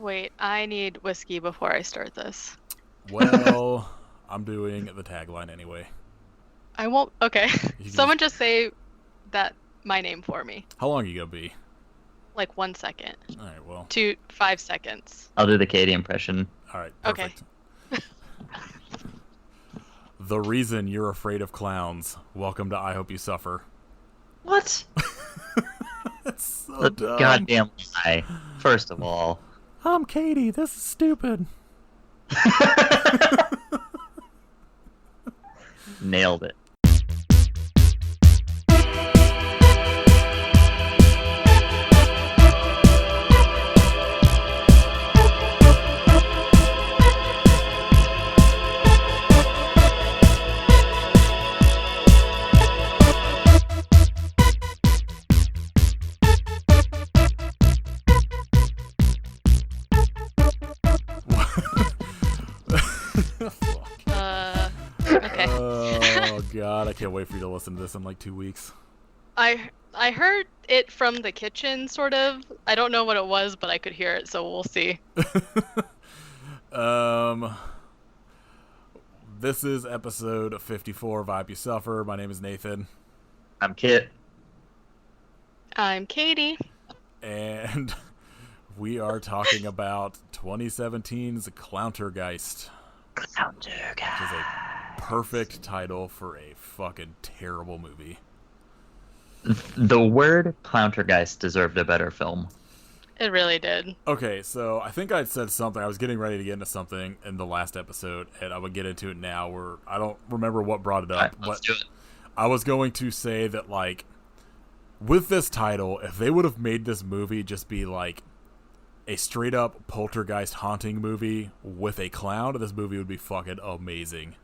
Wait, I need whiskey before I start this. Well, I'm doing the tagline anyway. I won't. Okay. You can just. Someone just say that my name for me. How long are you gonna be? Like 1 second. All right. Well. 5 seconds. I'll do the Katie impression. All right. Okay. Perfect. The reason you're afraid of clowns. Welcome to I Hope You Suffer. What? That's so The dumb. goddamn lie. First of all. I'm Katie. This is stupid. Nailed it. Okay. Oh god, I can't wait for you to listen to this in like 2 weeks. I heard it from the kitchen, sort of. I don't know what it was, but I could hear it, so we'll see. This is episode 54 of I Hope You Suffer. My name is Nathan. I'm Kit. I'm Katie. And we are talking about 2017's Clowntergeist. Clowntergeist. Which is a perfect title for a fucking terrible movie. The word Clowntergeist deserved a better film. It really did. Okay, so I think I'd said something. I was getting ready to get into something in the last episode, and I would get into it now where I don't remember what brought it up. All right, let's but do it. I was going to say that, like, with this title, if they would have made this movie just be, like, a straight-up poltergeist haunting movie with a clown, this movie would be fucking amazing.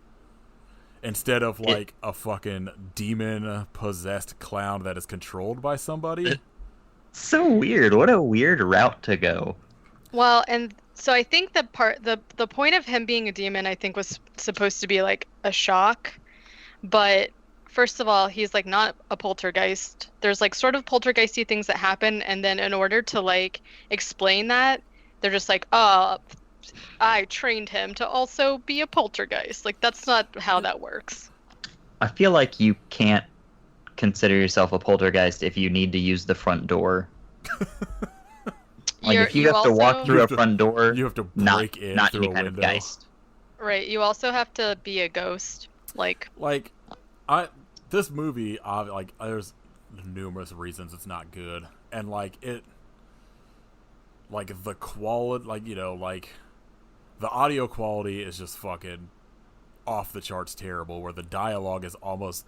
Instead of, like, a fucking demon-possessed clown that is controlled by somebody. So weird. What a weird route to go. Well, and so I think the point of him being a demon, I think, was supposed to be like a shock. But first of all, he's like not a poltergeist. There's like sort of poltergeisty things that happen, and then in order to like explain that, they're just like, oh, I trained him to also be a poltergeist. Like that's not how that works. I feel like you can't consider yourself a poltergeist if you need to use the front door. Like if you have to walk through a front door, You have to not break in not through any a kind window. of geist. Right. You also have to be a ghost. Like This movie, like, there's numerous reasons it's not good, and like the quality, like, you know, like the audio quality is just fucking off the charts terrible, where the dialogue is almost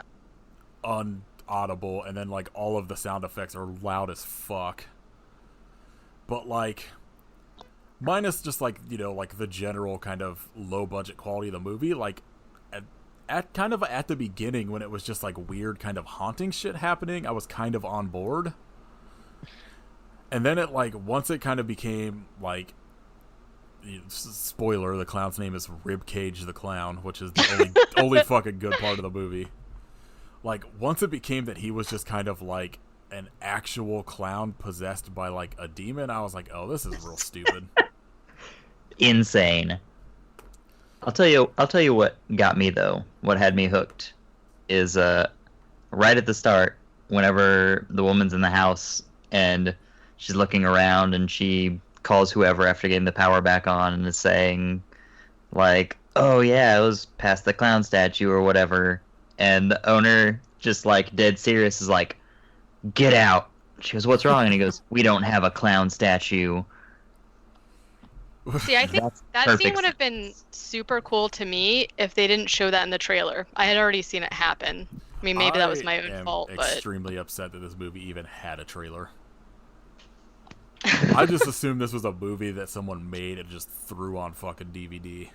unaudible, and then like all of the sound effects are loud as fuck. But like, minus just like, you know, like the general kind of low budget quality of the movie, like at kind of at the beginning when it was just like weird kind of haunting shit happening, I was kind of on board. And then it like, once it kind of became like, spoiler, the clown's name is Ribcage the Clown, which is the only fucking good part of the movie. Like, once it became that he was just kind of like an actual clown possessed by like a demon, I was like, oh, this is real stupid. Insane. I'll tell you what got me though. What had me hooked is right at the start, whenever the woman's in the house and she's looking around and she calls whoever after getting the power back on and is saying like, oh yeah, it was past the clown statue or whatever, and the owner just like dead serious is like, get out. She goes, what's wrong? And he goes, we don't have a clown statue. See, I think That's that scene perfect would have been super cool to me if they didn't show that in the trailer. I had already seen it happen. I mean, maybe that was my own fault, I'm but extremely upset that this movie even had a trailer. I just assumed this was a movie that someone made and just threw on fucking DVD.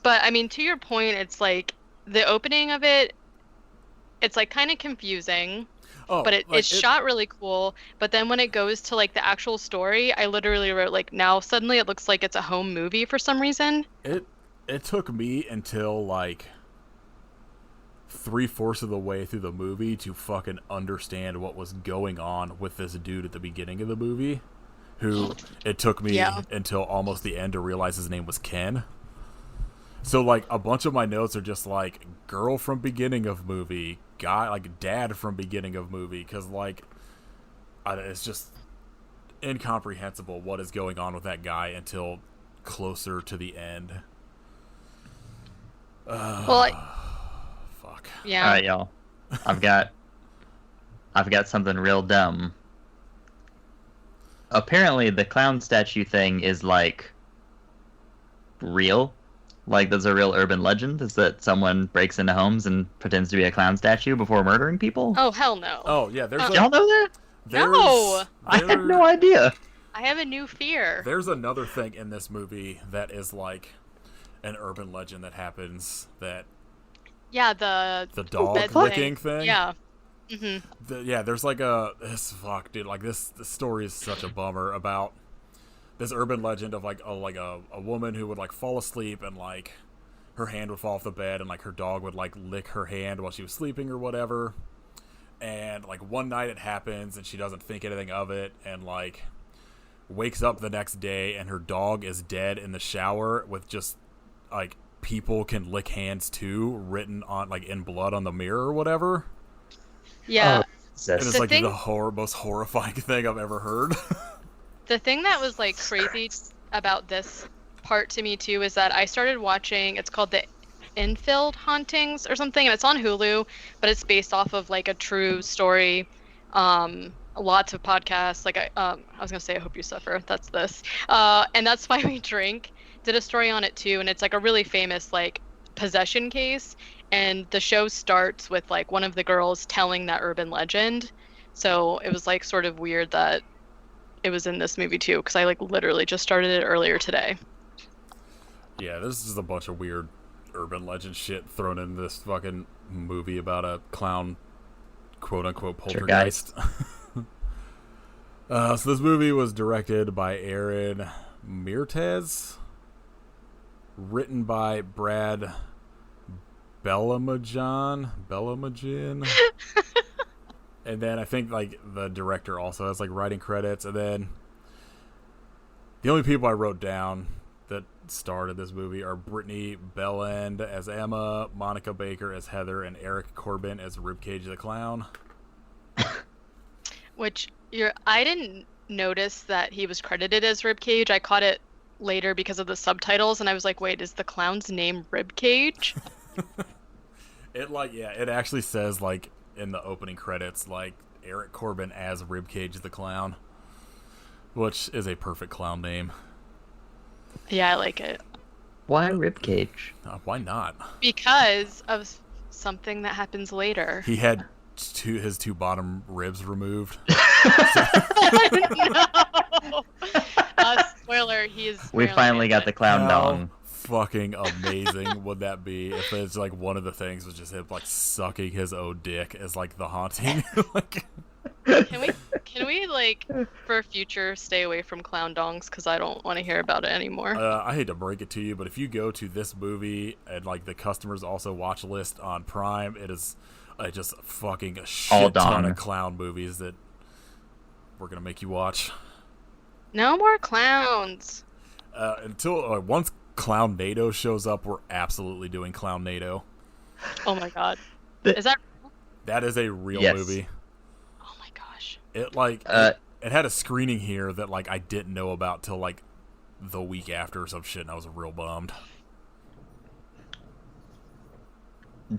but I mean, to your point, it's like the opening of it, it's like kind of confusing. Oh, But like, it's shot really cool. But then when it goes to like the actual story, I literally wrote like, now suddenly it looks like it's a home movie for some reason. It took me until like 3/4 of the way through the movie to fucking understand what was going on with this dude at the beginning of the movie. who it took me Yeah. until almost the end to realize his name was Ken. So, like, a bunch of my notes are just, like, girl from beginning of movie, guy, like, dad from beginning of movie, because, like, it's just incomprehensible what is going on with that guy until closer to the end. Well, Fuck. yeah. All right, y'all. I've got something real dumb. Apparently, the clown statue thing is like real. Like, there's a real urban legend. Is that someone breaks into homes and pretends to be a clown statue before murdering people? Oh, hell no. Oh, yeah, there's Y'all know that? No! I had no idea. I have a new fear. There's another thing in this movie that is like an urban legend that happens, that Yeah, the dog bed licking thing. Yeah. hmm There's like fuck, dude, like this story is such a bummer about this urban legend of like a woman who would like fall asleep and like her hand would fall off the bed and like her dog would like lick her hand while she was sleeping or whatever. And like one night it happens and she doesn't think anything of it and like wakes up the next day and her dog is dead in the shower with just like people can lick hands too written on like in blood on the mirror or whatever. Yeah. Oh, And it's The like thing- the most horrifying thing I've ever heard. The thing that was like crazy about this part to me too is that I started watching, it's called the Infield Hauntings or something, and it's on Hulu, but it's based off of like a true story. Lots of podcasts, like I was gonna say I Hope You Suffer, that's this. And That's Why We Drink did a story on it too, and it's like a really famous like possession case, and the show starts with like one of the girls telling that urban legend. So it was like sort of weird that it was in this movie too, because I like literally just started it earlier today. Yeah, this is a bunch of weird urban legend shit thrown in this fucking movie about a clown, quote unquote, poltergeist. So this movie was directed by Aaron Mirtez, written by Brad Bellamagin. And then I think like the director also has like writing credits. And then the only people I wrote down that starred in this movie are Brittany Bellend as Emma, Monica Baker as Heather, and Eric Corbin as Ribcage the Clown. Which I didn't notice that he was credited as Ribcage. I caught it later because of the subtitles, and I was like, wait, is the clown's name Ribcage? It actually says like in the opening credits like Eric Corbin as Ribcage the Clown, which is a perfect clown name. Yeah, I like it. Why ribcage? Why not? Because of something that happens later. He had his two bottom ribs removed. No! Spoiler, he is. We finally got the clown How dong. fucking amazing would that be if it's like one of the things was just him like sucking his own dick as like the haunting? Like, Can we like for future stay away from clown dongs, because I don't want to hear about it anymore. I hate to break it to you, but if you go to this movie and like the customers also watch list on Prime, it is just fucking a shit ton of clown movies that we're gonna make you watch. No more clowns. Until once Clown NATO shows up, we're absolutely doing Clown NATO. Oh my god. Is that? That is a real Yes. movie. Oh my gosh. It it had a screening here that like I didn't know about till like the week after or some shit, and I was real bummed.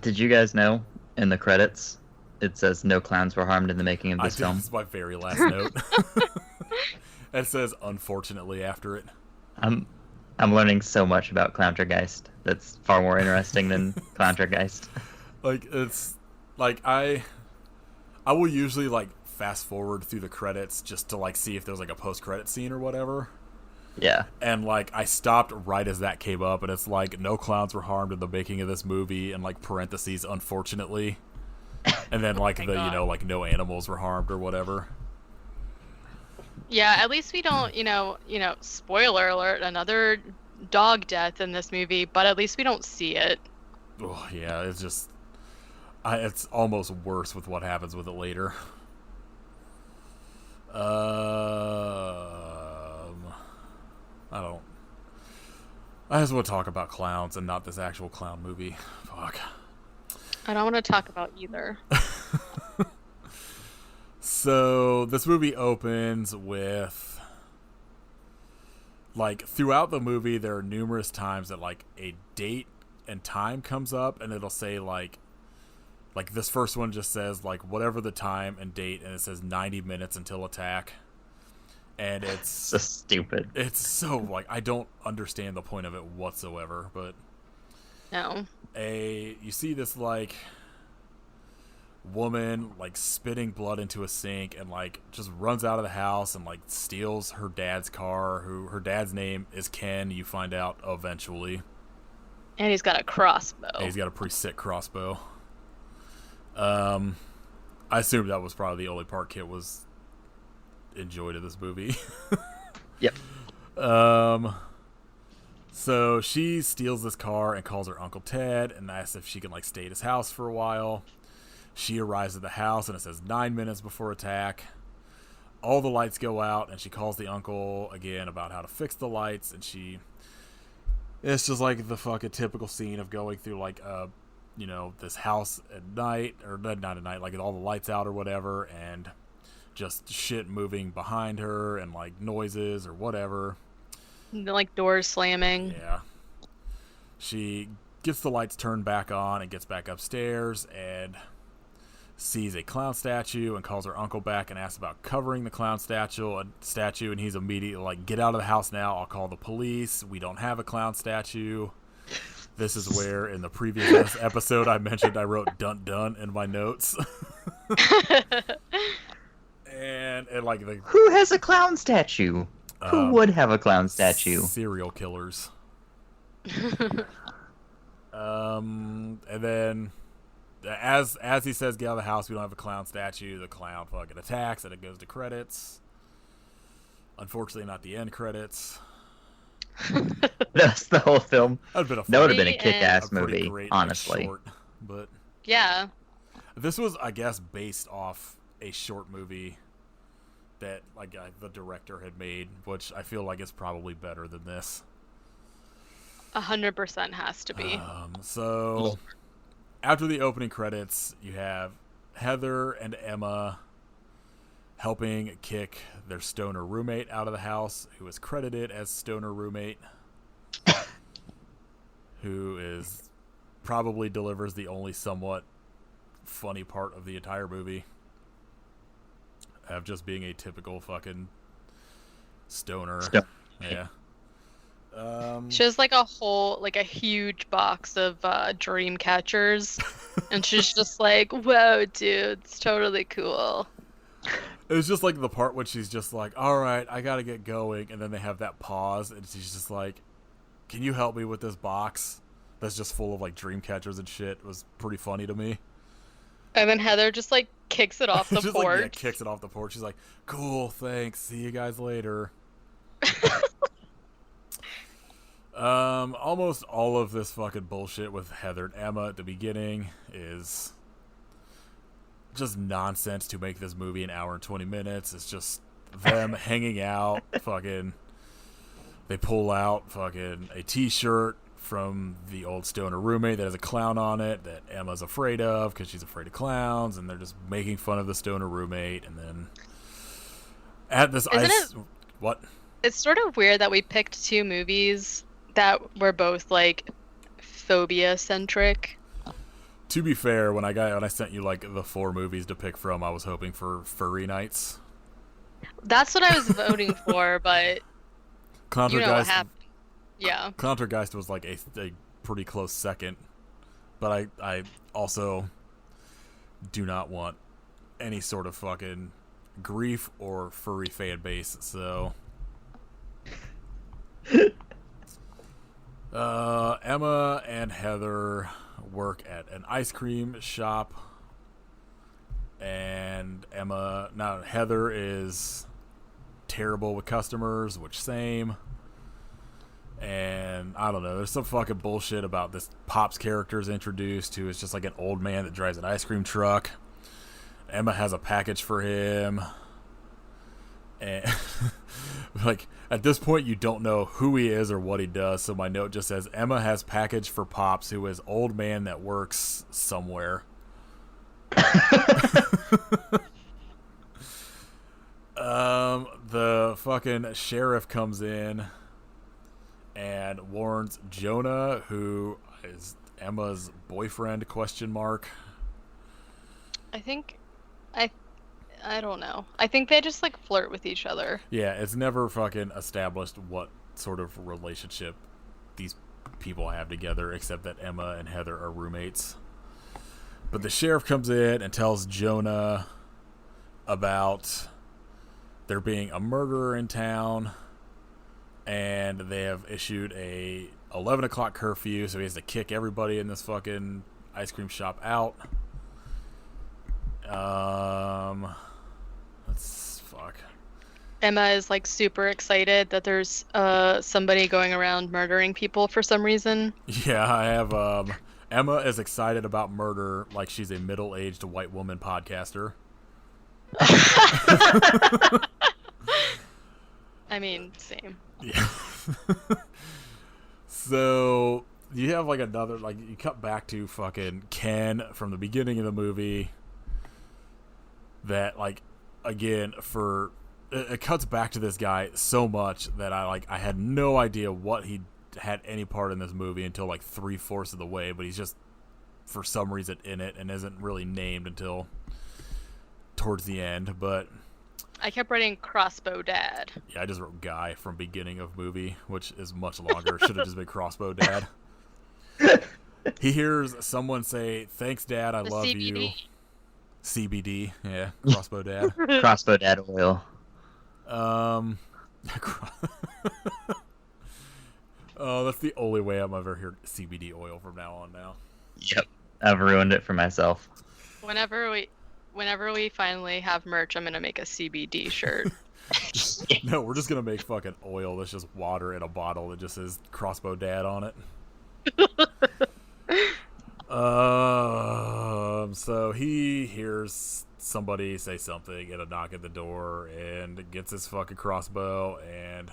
Did you guys know in the credits it says no clowns were harmed in the making of this film? This is my very last note. It says unfortunately after it. I'm learning so much about Clowntergeist. That's far more interesting than Clowntergeist. Like it's like I will usually like fast forward through the credits just to like see if there's like a post credit scene or whatever. Yeah. And like I stopped right as that came up, and it's like no clowns were harmed in the making of this movie, and like parentheses unfortunately, and then like the God. like no animals were harmed or whatever. Yeah, at least we don't, spoiler alert, another dog death in this movie, but at least we don't see it. Oh yeah, it's just it's almost worse with what happens with it later. I don't. I just want to talk about clowns and not this actual clown movie. Fuck. I don't want to talk about either. So this movie opens with, like, throughout the movie there are numerous times that like a date and time comes up, and it'll say like this first one just says like whatever the time and date, and it says 90 minutes until attack. And it's so stupid. It's so, like, I don't understand the point of it whatsoever, but No. you see this, like, woman, like, spitting blood into a sink and, like, just runs out of the house and, like, steals her dad's car, who her dad's name is Ken, you find out eventually. And he's got a crossbow. And he's got a pretty sick crossbow. I assume that was probably the only part Kit was enjoyed of this movie. Yep. So she steals this car and calls her Uncle Ted and asks if she can, like, stay at his house for a while. She arrives at the house and it says 9 minutes before attack. All the lights go out and she calls the uncle again about how to fix the lights, and it's just like the fucking typical scene of going through, like, this house at night, or not at night, like all the lights out or whatever, and just shit moving behind her and, like, noises or whatever. Like doors slamming. Yeah. She gets the lights turned back on and gets back upstairs and sees a clown statue and calls her uncle back and asks about covering the clown statue, and he's immediately like, get out of the house now, I'll call the police, we don't have a clown statue. This is where in the previous episode I mentioned I wrote dun dun in my notes. and like who has a clown statue? Who would have a clown statue? Serial killers. And then as he says get out of the house, we don't have a clown statue, the clown fucking attacks and it goes to credits. Unfortunately not the end credits. That's the whole film. That would have been a kick-ass movie, great, honestly. Short, but yeah, this was, I guess, based off a short movie that, like, the director had made, which I feel like is probably better than this. 100% has to be. So after the opening credits, you have Heather and Emma helping kick their stoner roommate out of the house, who is credited as stoner roommate, who is probably delivers the only somewhat funny part of the entire movie, of just being a typical fucking stoner. Yeah. She has like a huge box of dream catchers, and she's just like, whoa, dude, it's totally cool. It was just like the part when she's just like, all right, I gotta get going, and then they have that pause, and she's just like, can you help me with this box that's just full of, like, dream catchers and shit? It was pretty funny to me. And then Heather just, like, kicks it off the just, porch. Like, yeah, kicks it off the porch. She's like, cool, thanks, see you guys later. Almost all of this fucking bullshit with Heather and Emma at the beginning is just nonsense to make this movie an hour and 20 minutes. It's just them hanging out, fucking, they pull out fucking a t-shirt from the old stoner roommate that has a clown on it that Emma's afraid of because she's afraid of clowns, and they're just making fun of the stoner roommate. And then at this what? It's sort of weird that we picked two movies that were both, like, phobia-centric. To be fair, when I sent you, like, the 4 movies to pick from, I was hoping for Furry Nights. That's what I was voting for, but you know what happened. Yeah. Clowntergeist was, like, a pretty close second, but I also do not want any sort of fucking grief or furry fan base, so Emma and Heather work at an ice cream shop, and Heather is terrible with customers, which same. And I don't know, there's some fucking bullshit about this Pops character's introduced, who is just like an old man that drives an ice cream truck. Emma has a package for him, and Like, at this point, you don't know who he is or what he does, so my note just says, Emma has package for Pops, who is old man that works somewhere. The fucking sheriff comes in and warns Jonah, who is Emma's boyfriend, question mark. I don't know. I think they just like flirt with each other. Yeah, it's never fucking established what sort of relationship these people have together, except that Emma and Heather are roommates. But the sheriff comes in and tells Jonah about there being a murderer in town, and they have issued a 11 o'clock curfew, so he has to kick everybody in this fucking ice cream shop out. Let's fuck. Emma is like super excited that there's somebody going around murdering people for some reason. Yeah, I have Emma is excited about murder like she's a middle-aged white woman podcaster. I mean, same. Yeah. So you have like another, like, you cut back to fucking Ken from the beginning of the movie. That, like, again, it cuts back to this guy so much that I had no idea what he had any part in this movie until like 3/4 of the way, but he's just for some reason in it and isn't really named until towards the end. But I kept writing Crossbow Dad. yeah, I just wrote guy from beginning of movie, which is much longer. Should have just been Crossbow Dad. He hears someone say, "Thanks, Dad, I love CBD. you." CBD, yeah, Crossbow Dad. Crossbow Dad oil. Oh, that's the only way I'm ever heard CBD oil from now on. Now. Yep, I've ruined it for myself. Whenever we finally have merch, I'm gonna make a CBD shirt. No, we're just gonna make fucking oil that's just water in a bottle that just says Crossbow Dad on it. So he hears somebody say something, get a knock at the door, and gets his fucking crossbow, and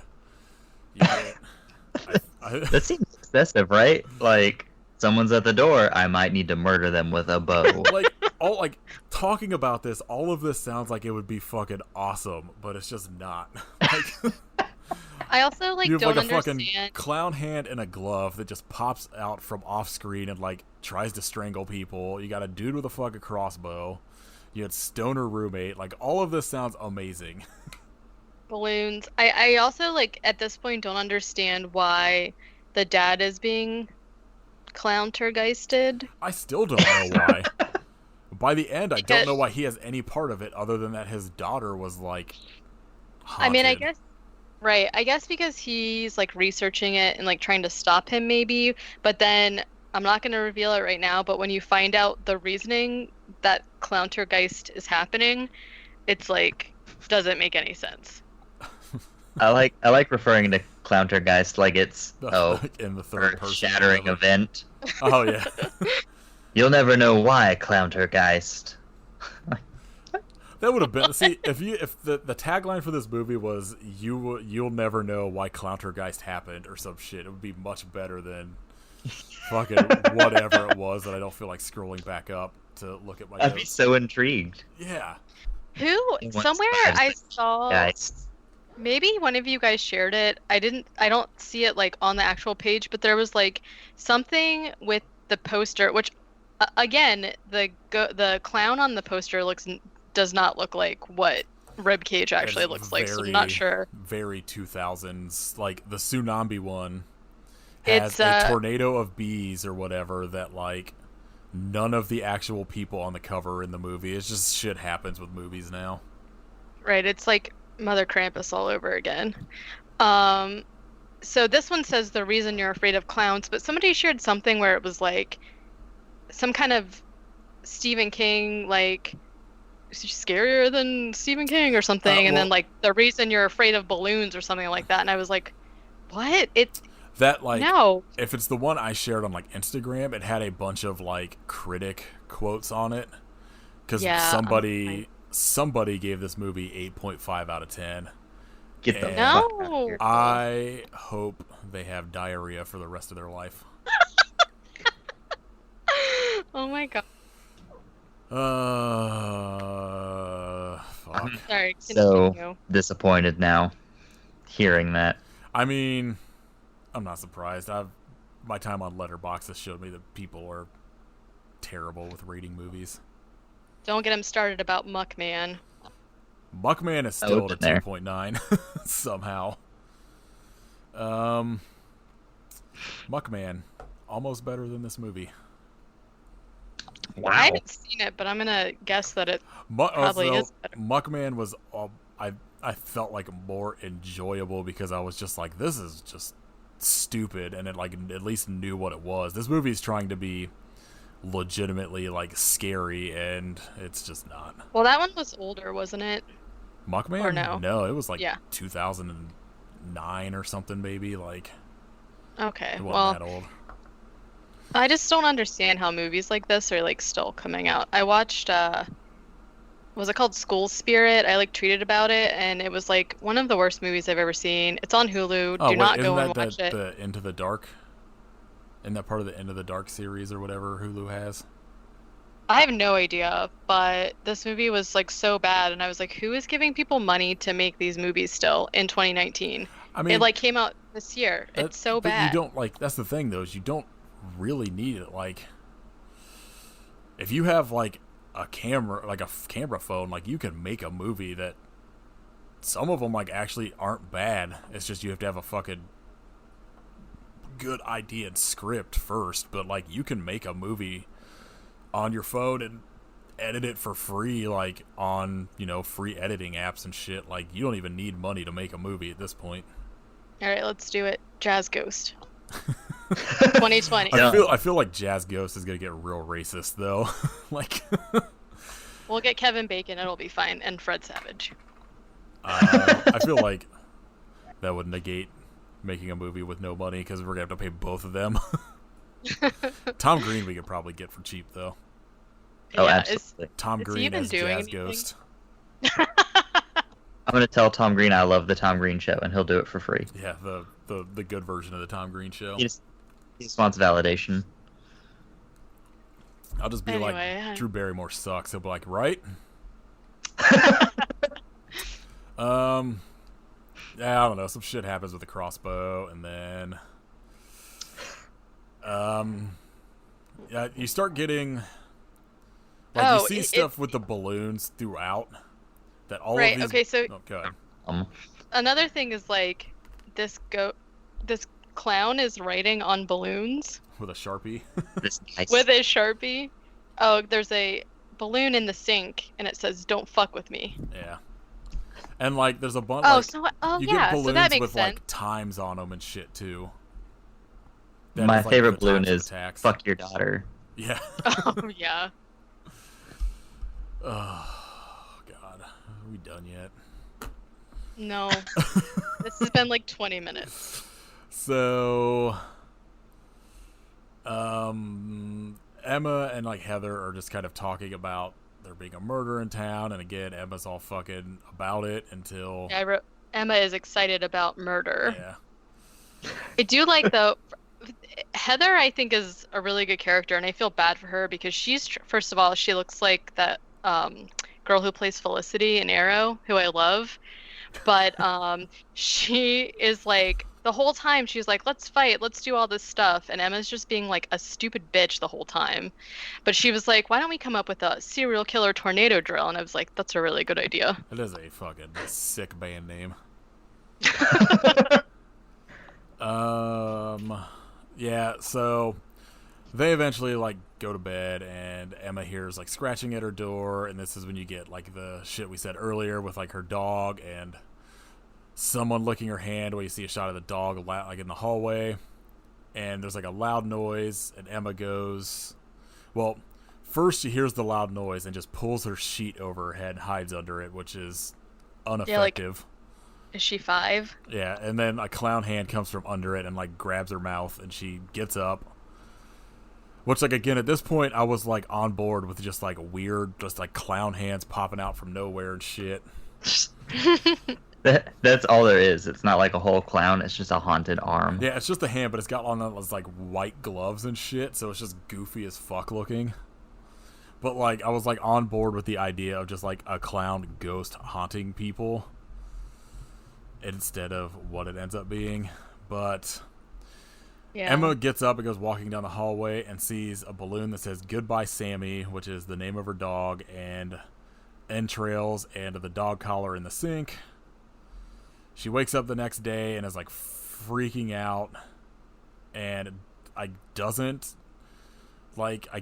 yeah, That seems excessive, right? Like, someone's at the door, I might need to murder them with a bow. like talking about this, all of this sounds like it would be fucking awesome, but it's just not. Like, I also like you have don't like a understand. fucking clown hand and a glove that just pops out from off screen and like tries to strangle people. You got a dude with a fucking crossbow. You had stoner roommate. Like, all of this sounds amazing. Balloons. I also like at this point don't understand why the dad is being Clowntergeisted. I still don't know why. By the end, I don't Because- know why he has any part of it other than that his daughter was like haunted. I mean, I guess right. I guess because he's like researching it and like trying to stop him maybe, but then I'm not going to reveal it right now, but when you find out the reasoning that Clowntergeist is happening, it's like doesn't make any sense. I like referring to Clowntergeist like it's in the third person. shattering event. Oh yeah. You'll never know why, Clowntergeist. That would have been, see, if the tagline for this movie was you'll never know why Clowntergeist happened or some shit, it would be much better than fucking whatever it was that I don't feel like scrolling back up to look at my I'd be notes. so intrigued. Yeah. Somewhere I saw Guys. maybe one of you guys shared it. I don't see it like on the actual page, but there was like something with the poster, which again, the clown on the poster does not look like what Ribcage actually It's looks like, so I'm not sure. Very 2000s. Like, the Tsunami one has It's a tornado of bees or whatever that, like, none of the actual people on the cover in the movie. It's just shit happens with movies now. Right, it's like Mother Krampus all over again. So this one says the reason you're afraid of clowns, but somebody shared something where it was like some kind of Stephen King, like scarier than Stephen King or something, and then like the reason you're afraid of balloons or something like that, and I was like, what? No. If it's the one I shared on like Instagram, it had a bunch of like critic quotes on it because somebody gave this movie 8.5 out of 10, Get the And fuck out of No. here. I hope they have diarrhea for the rest of their life. Oh my god. Fuck. Sorry, So continue. disappointed now, hearing that. I mean, I'm not surprised. My time on Letterboxd has showed me that people are terrible with rating movies. Don't get him started about Muckman. Muckman is Oh, still it's at in a there. 2.9 somehow. Muckman, almost better than this movie. Wow. I haven't seen it, but I'm gonna guess that it probably is better. Muckman was I felt like more enjoyable because I was just like, this is just stupid, and it like at least knew what it was. This movie is trying to be legitimately like scary, and it's just not. Well, that one was older, wasn't it? Muckman? Or no? No, it was like Yeah. 2009 or something, maybe. Like, Okay. it wasn't Well, that old. I just don't understand how movies like this are like still coming out. I watched was it called School Spirit? I like tweeted about it, and it was like one of the worst movies I've ever seen. It's on Hulu. Oh, Do wait, not isn't go and that watch it. the Into the Dark? Isn't that part of the Into the Dark series or whatever Hulu has? I have no idea, but this movie was like so bad, and I was like, who is giving people money to make these movies still in 2019? I mean, It like came out this year. It's so but bad. you don't like. That's the thing, though, is you don't really need it. Like, if you have like a camera, like a camera phone, like you can make a movie that some of them like actually aren't bad. It's just you have to have a fucking good idea and script first. But like, you can make a movie on your phone and edit it for free, like on free editing apps and shit. Like, you don't even need money to make a movie at this point. All right, let's do it. Jazz Ghost. 2020. Yeah. I feel like Jazz Ghost is gonna get real racist though. Like, We'll get Kevin Bacon. It'll be fine. And Fred Savage. I feel like that would negate making a movie with no money because we're gonna have to pay both of them. Tom Green we could probably get for cheap though. Oh, Yeah, absolutely. Tom Is he Green even as doing Jazz anything? Ghost. I'm gonna tell Tom Green I love the Tom Green show, and he'll do it for free. Yeah, the good version of the Tom Green show. He just wants validation. I'll just be Anyway, like, Drew Barrymore sucks. He'll be like, right? Yeah, I don't know. Some shit happens with the crossbow, and then, yeah, you start getting, like, you see stuff with the balloons throughout. That all Right, of these. okay, so- Oh, go ahead. Another thing is like this clown is writing on balloons With a Sharpie. This nice. with a Sharpie. Oh, there's a balloon in the sink, and it says "Don't fuck with me." Yeah. And like, there's a bunch. Oh, like, so you yeah, get balloons so that makes with sense. like times on them and shit too. That My is, like, favorite the balloon times of is attacks. "fuck your daughter." Yeah. Oh yeah. Oh God, are we done yet? No. This has been like 20 minutes. So, Emma and like Heather are just kind of talking about there being a murder in town, and again, Emma's all fucking about it until I wrote Emma is excited about murder. yeah. I do like though. Heather, I think, is a really good character, and I feel bad for her because first of all, she looks like that girl who plays Felicity in Arrow, who I love. But she is like the whole time she's like, let's fight, let's do all this stuff, and Emma's just being like a stupid bitch the whole time. But she was like, why don't we come up with a serial killer tornado drill? And I was like, that's a really good idea. That is a fucking sick band name. Yeah, so they eventually like go to bed, and Emma hears like scratching at her door, and this is when you get like the shit we said earlier with like her dog and someone licking her hand, where you see a shot of the dog like in the hallway, and there's like a loud noise, and Emma goes, well, first she hears the loud noise and just pulls her sheet over her head and hides under it, which is ineffective. Is she 5? Yeah, and then a clown hand comes from under it and like grabs her mouth, and she gets up. Which, like, again, at this point, I was like on board with just like weird, just like clown hands popping out from nowhere and shit. That's all there is. It's not like a whole clown. It's just a haunted arm. Yeah, it's just a hand, but it's got on those like white gloves and shit, so it's just goofy as fuck looking. But like, I was like on board with the idea of just like a clown ghost haunting people instead of what it ends up being. But Yeah. Emma gets up and goes walking down the hallway and sees a balloon that says "Goodbye, Sammy," which is the name of her dog, and entrails and the dog collar in the sink. She wakes up the next day and is like freaking out, and I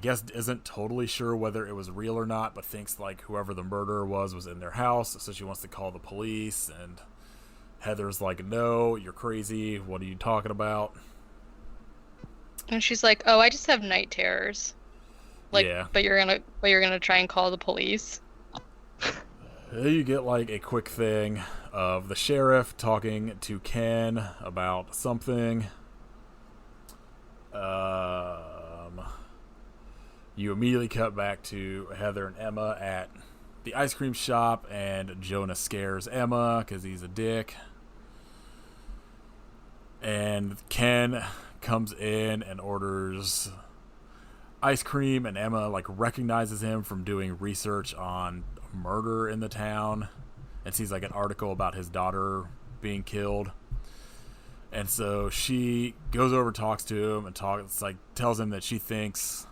guess isn't totally sure whether it was real or not, but thinks like whoever the murderer was in their house, so she wants to call the police. And Heather's like, "No, you're crazy. What are you talking about?" And she's like, "Oh, I just have night terrors." Like, Yeah. but you're gonna try and call the police. You get like a quick thing of the sheriff talking to Ken about something. You immediately cut back to Heather and Emma at the ice cream shop, and Jonah scares Emma because he's a dick. And Ken comes in and orders ice cream, and Emma like recognizes him from doing research on murder in the town and sees like an article about his daughter being killed. And so she goes over, talks to him, and tells him that she thinks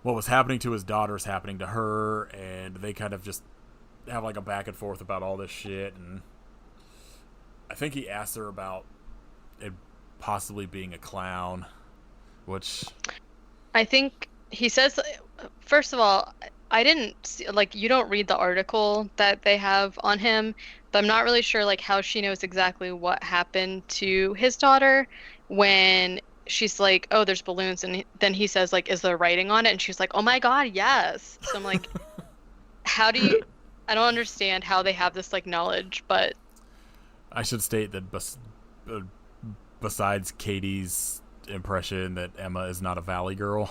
what was happening to his daughter is happening to her, and they kind of just have like a back and forth about all this shit. And I think he asks her about it possibly being a clown, which I think he says, first of all, I didn't see, like, you don't read the article that they have on him, but I'm not really sure like how she knows exactly what happened to his daughter when she's like, "Oh, there's balloons," and then he says like, "Is there writing on it?" And she's like, "Oh my God, yes." So I'm like, how do you? I don't understand how they have this like knowledge, but I should state that besides Katie's impression that Emma is not a Valley girl.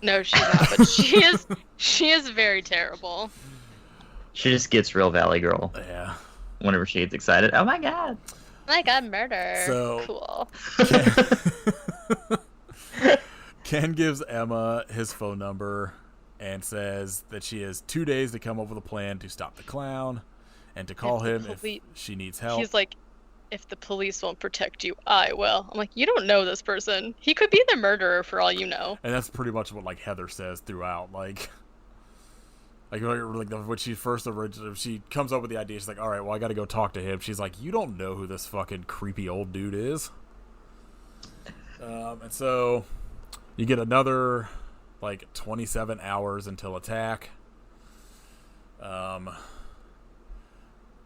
no, she's not. But she is very terrible. She just gets real Valley Girl Yeah. whenever she gets excited. Oh my God. My God, murder. So- Cool. Ken gives Emma his phone number and says that she has 2 days to come up with a plan to stop the clown and to call If him the if poli- she needs help. He's like, "If the police won't protect you, I will." I'm like, you don't know this person. He could be the murderer for all you know. And that's pretty much what like Heather says throughout. Like when she first originally, she comes up with the idea. She's like, "All right, well, I got to go talk to him." She's like, "You don't know who this fucking creepy old dude is." And so you get another like 27 hours until attack.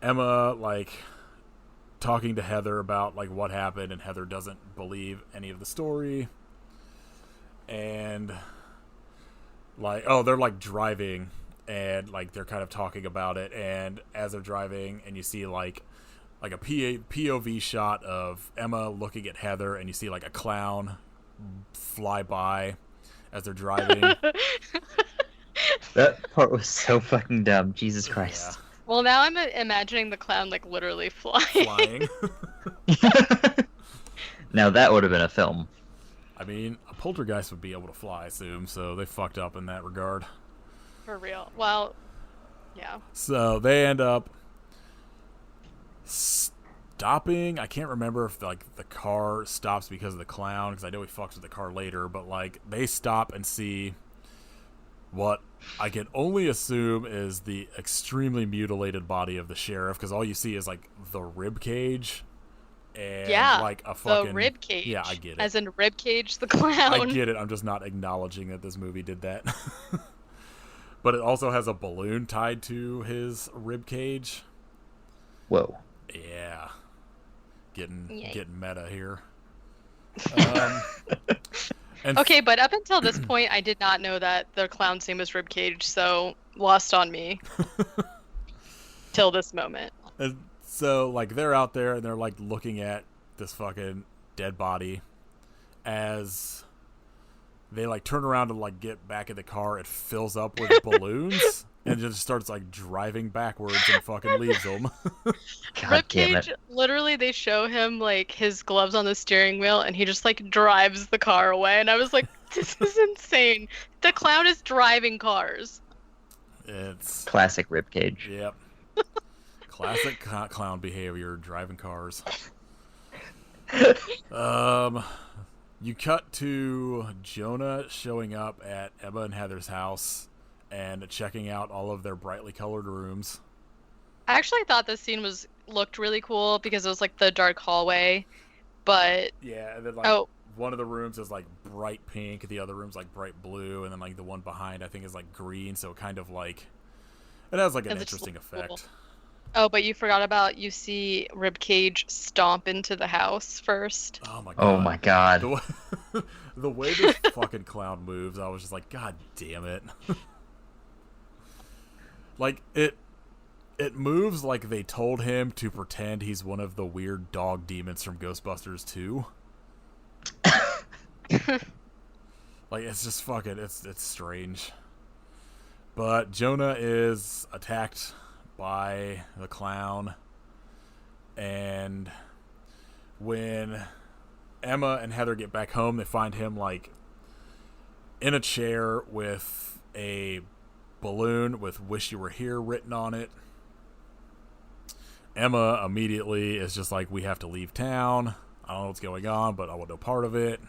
Emma like talking to Heather about like what happened, and Heather doesn't believe any of the story. And like, oh, they're like driving, and like they're kind of talking about it, and as they're driving, and you see like a POV shot of Emma looking at Heather, and you see like a clown fly by as they're driving. That part was so fucking dumb. Jesus Christ. Well, now I'm imagining the clown like literally flying. Now that would have been a film. I mean, a poltergeist would be able to fly, I assume, so they fucked up in that regard. For real. Well, yeah. So they end up stopping. I can't remember if like the car stops because of the clown, because I know he fucks with the car later, but like they stop and see what I can only assume is the extremely mutilated body of the sheriff, because all you see is like the rib cage and like a fucking the rib cage. Yeah, I get it. As in rib cage the clown. I get it. I'm just not acknowledging that this movie did that. But it also has a balloon tied to his rib cage. Whoa. Yeah. Getting meta here. And Okay, but up until this point, I did not know that the clown's name was Ribcage, so lost on me. Till this moment. And so, like, they're out there and they're, like, looking at this fucking dead body as they like turn around to like get back in the car. It fills up with balloons and just starts like driving backwards and fucking leaves them. God damn it. Ribcage, literally, they show him like his gloves on the steering wheel, and he just like drives the car away. And I was like, "This is insane." The clown is driving cars. It's Classic ribcage. Yep. Classic clown behavior, driving cars. You cut to Jonah showing up at Emma and Heather's house and checking out all of their brightly colored rooms. I actually thought this scene looked really cool because it was like the dark hallway, but Yeah, and then like one of the rooms is like bright pink, the other room's like bright blue, and then like the one behind I think is like green, so it kind of like it has like an interesting effect. Cool. Oh, but you forgot about you see Ribcage stomp into the house first. Oh my god. Oh my god. The way this fucking clown moves, I was just like, God damn it. Like it moves like they told him to pretend he's one of the weird dog demons from Ghostbusters 2. Like it's just fucking it's strange. But Jonah is attacked by the clown, and when Emma and Heather get back home, they find him like in a chair with a balloon with "Wish You Were Here" written on it. Emma immediately is just like, we have to leave town. I don't know what's going on, but I want no part of it.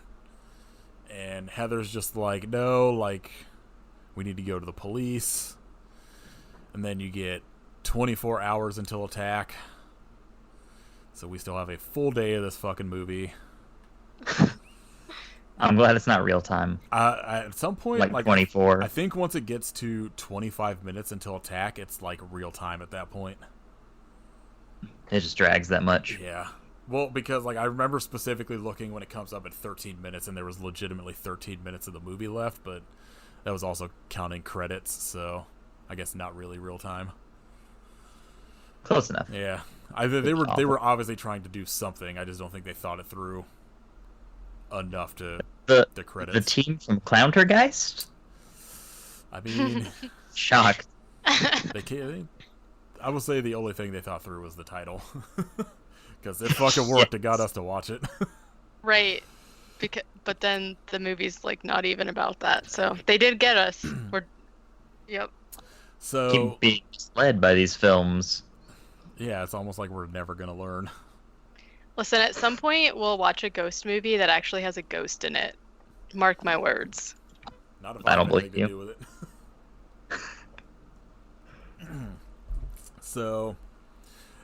And Heather's just like, no, like, we need to go to the police. And then you get 24 hours until attack. So we still have a full day of this fucking movie. I'm glad it's not real time. At some point, like 24. I think once it gets to 25 minutes until attack, it's like real time at that point. It just drags that much. Yeah. Well, because like I remember specifically looking when it comes up at 13 minutes, and there was legitimately 13 minutes of the movie left, but that was also counting credits, so I guess not really real time. Close enough. Yeah, they were obviously trying to do something. I just don't think they thought it through enough to the credits. The team from Clowntergeist? I mean, shocked. I will say the only thing they thought through was the title, because it fucking worked. It got us to watch it. Right. But then the movie's like not even about that, so they did get us. Yep. So keep being led by these films. Yeah, it's almost like we're never gonna learn. Listen, at some point we'll watch a ghost movie that actually has a ghost in it. Mark my words. Not if I don't believe you. To do with it. So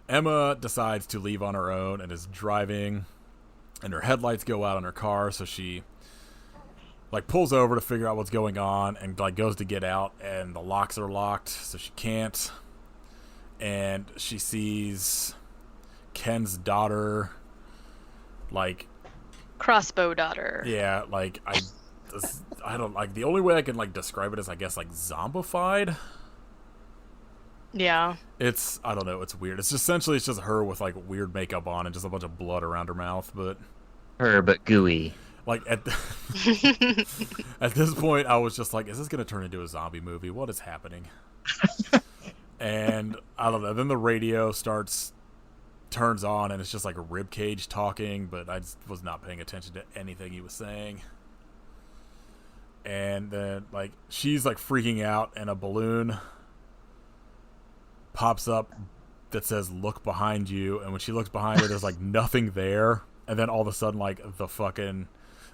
Emma decides to leave on her own and is driving, and her headlights go out on her car, so she like pulls over to figure out what's going on and like goes to get out, and the locks are locked, so she can't. And she sees Ken's daughter, like Crossbow daughter. Yeah, like I don't like, the only way I can like describe it is I guess like zombified. Yeah. It's, I don't know, it's weird. It's just essentially it's just her with like weird makeup on and just a bunch of blood around her mouth, but her but gooey. Like at this point I was just like, is this gonna turn into a zombie movie? What is happening? And I don't know, then the radio turns on and it's just like a Ribcage talking, but I just was not paying attention to anything he was saying. And then like she's like freaking out, and a balloon pops up that says "Look behind you," and when she looks behind her, there's like nothing there, and then all of a sudden like the fucking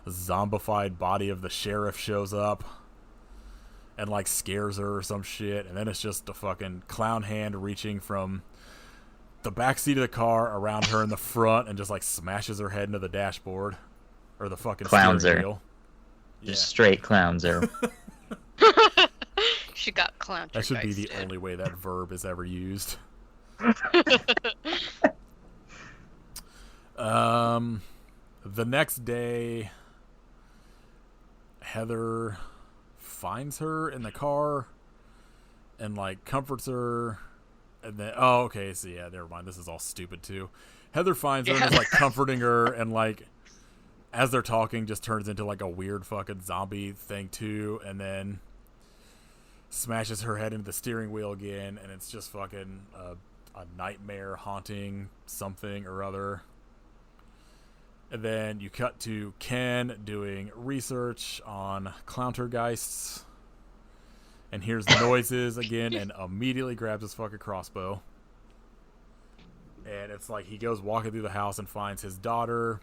zombified body of the sheriff shows up and like scares her or some shit, and then it's just a fucking clown hand reaching from the back seat of the car around her in the front and just like smashes her head into the dashboard or the fucking steering wheel. Just straight clowns her. She got Clowntergeist. That should be the only way that verb is ever used. The next day, Heather finds her in the car and like comforts her, and then okay, so yeah, never mind, this is all stupid too. Heather finds her and is like comforting her, and like as they're talking, just turns into like a weird fucking zombie thing too, and then smashes her head into the steering wheel again, and it's just fucking a nightmare haunting something or other. And then you cut to Ken doing research on Clowntergeists, and hears the noises again, and immediately grabs his fucking crossbow. And it's like he goes walking through the house and finds his daughter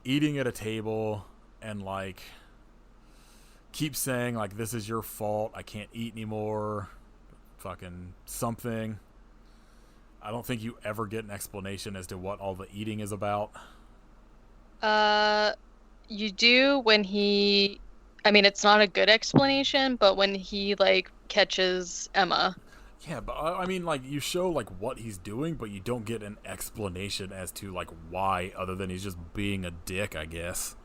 eating at a table, and like keeps saying like, this is your fault, I can't eat anymore, fucking something. I don't think you ever get an explanation as to what all the eating is about. You do when he, I mean, it's not a good explanation, but when he like catches Emma. Yeah, but I mean, like, you show like what he's doing, but you don't get an explanation as to like why, other than he's just being a dick, I guess.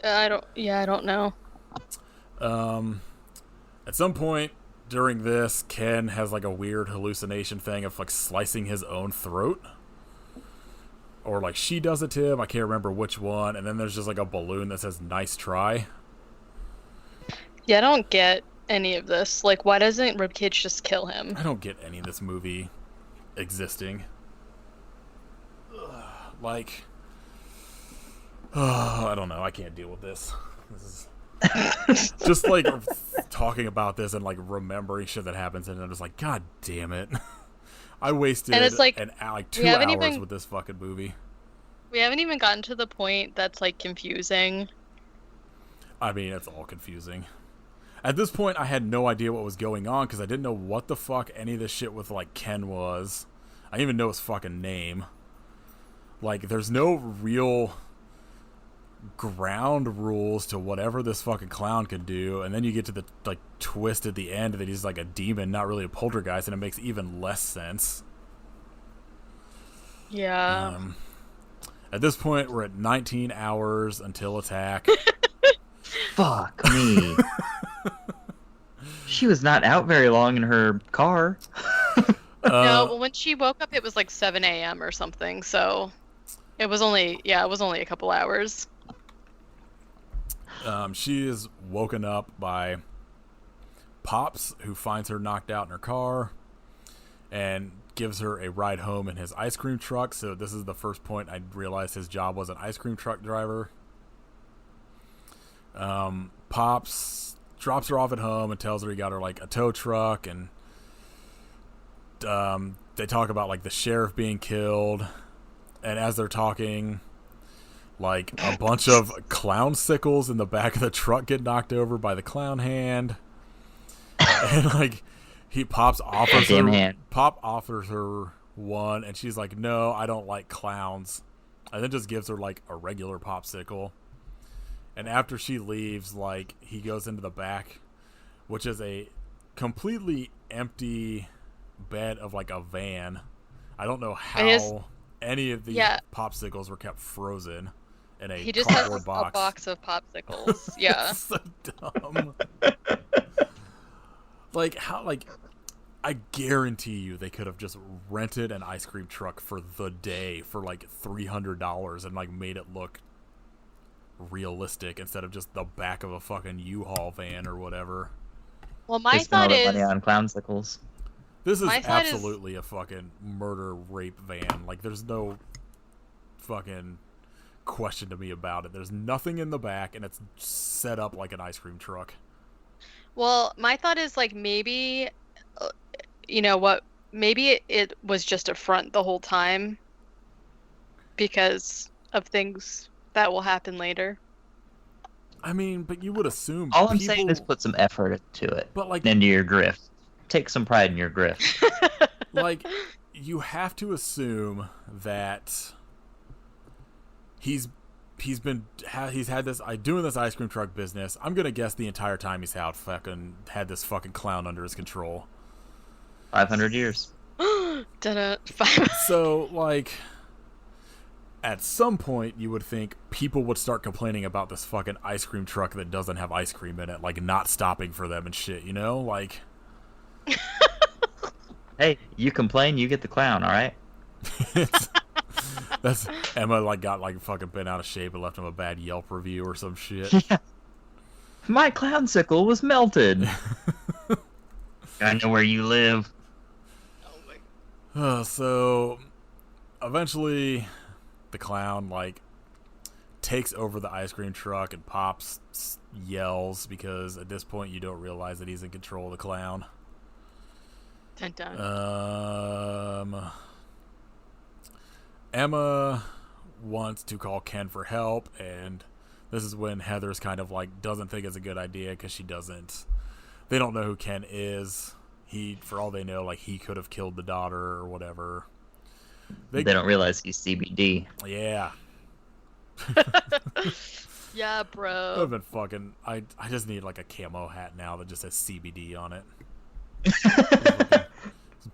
I don't know. At some point during this, Ken has like a weird hallucination thing of like slicing his own throat. Or like she does it to him, I can't remember which one, and then there's just like a balloon that says "nice try." Yeah, I don't get any of this. Like, why doesn't Ribcage just kill him? I don't get any of this movie existing. Like, I don't know. I can't deal with this. This is just like talking about this and like remembering shit that happens, and I'm just like, God damn it! I wasted and it's like, 2 hours with this fucking movie. We haven't even gotten to the point that's like confusing. I mean, it's all confusing. At this point, I had no idea what was going on because I didn't know what the fuck any of this shit with like Ken was. I didn't even know his fucking name. Like, there's no real ground rules to whatever this fucking clown can do, and then you get to the like twist at the end that he's like a demon, not really a poltergeist, and it makes even less sense. Yeah. At this point, we're at 19 hours until attack. Fuck me. She was not out very long in her car. No, well, when she woke up, it was like 7 a.m. or something, so it was only a couple hours. She is woken up by Pops, who finds her knocked out in her car and gives her a ride home in his ice cream truck. So this is the first point I realized his job was an ice cream truck driver. Pops drops her off at home and tells her he got her like a tow truck, and they talk about like the sheriff being killed, and as they're talking, like a bunch of clown sickles in the back of the truck get knocked over by the clown hand, and like Pop offers her one, and she's like, no, I don't like clowns, and then just gives her like a regular popsicle. And after she leaves, like, he goes into the back, which is a completely empty bed of like a van. I don't know how any of these popsicles were kept frozen in a he just cardboard has box. A box of popsicles. Yeah. So dumb. Like, how, like, I guarantee you they could have just rented an ice cream truck for the day for like $300 and like made it look realistic instead of just the back of a fucking U-Haul van or whatever. Well, my thought is money on clownsicles. This is absolutely a fucking murder rape van. Like, there's no fucking question to me about it. There's nothing in the back, and it's set up like an ice cream truck. Well, my thought is like maybe, you know what? Maybe it was just a front the whole time because of things that will happen later. I mean, but you would assume all I'm saying is put some effort to it, but like into your grift. Take some pride in your grift. Like, you have to assume that he's had this doing this ice cream truck business. I'm gonna guess the entire time he's had this fucking clown under his control. 500 years. So, like, at some point, you would think people would start complaining about this fucking ice cream truck that doesn't have ice cream in it, like not stopping for them and shit, you know? Like, hey, you complain, you get the clown, all right? That's Emma like got like fucking bent out of shape and left him a bad Yelp review or some shit. Yeah. My clownsicle was melted. I know where you live. Oh my. So eventually the clown like takes over the ice cream truck and Pops yells because at this point you don't realize that he's in control of the clown. Dun dun. Emma wants to call Ken for help, and this is when Heather's kind of like doesn't think it's a good idea because they don't know who Ken is. For all they know, like he could have killed the daughter or whatever. They don't realize he's CBD. Yeah. Yeah, bro. I've been fucking. I just need like a camo hat now that just says CBD on it.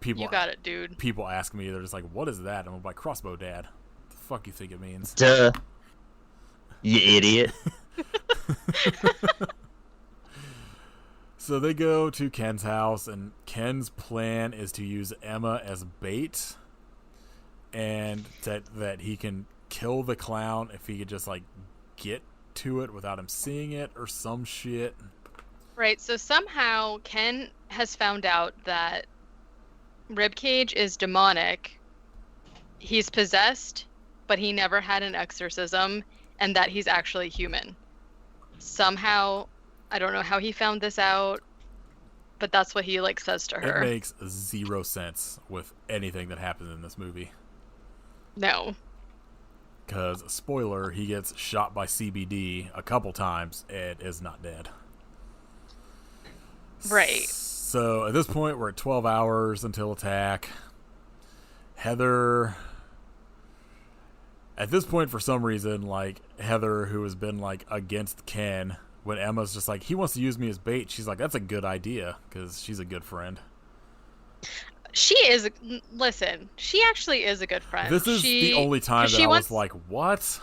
People, You got it, dude. People ask me, they're just like, "What is that?" I'm like, "Crossbow Dad." What the fuck you think it means? Duh. You idiot. So they go to Ken's house, and Ken's plan is to use Emma as bait, and that he can kill the clown if he could just like get to it without him seeing it or some shit. Right, so somehow Ken has found out that Ribcage is demonic. He's possessed, but he never had an exorcism, and that he's actually human. Somehow, I don't know how he found this out, but that's what he like says to her. It makes zero sense with anything that happens in this movie. No. Because, spoiler, he gets shot by CBD a couple times and is not dead. Right. So, at this point, we're at 12 hours until attack. Heather... At this point, for some reason, like, Heather, who has been, like, against Ken, when Emma's just like, he wants to use me as bait, she's like, that's a good idea, because she's a good friend. Listen, she actually is a good friend. This is the only time that I was like, what?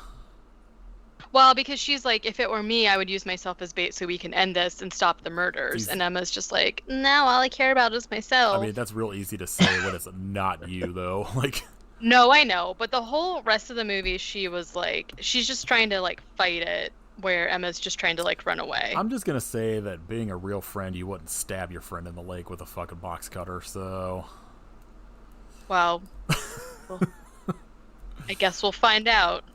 Well, because she's like, if it were me, I would use myself as bait so we can end this and stop the murders. And Emma's just like, no, all I care about is myself. I mean, that's real easy to say when it's not you, though. Like, no, I know. But the whole rest of the movie, she was like, she's just trying to like fight it, where Emma's just trying to like run away. I'm just going to say that being a real friend, you wouldn't stab your friend in the leg with a fucking box cutter, so... Well, I guess we'll find out.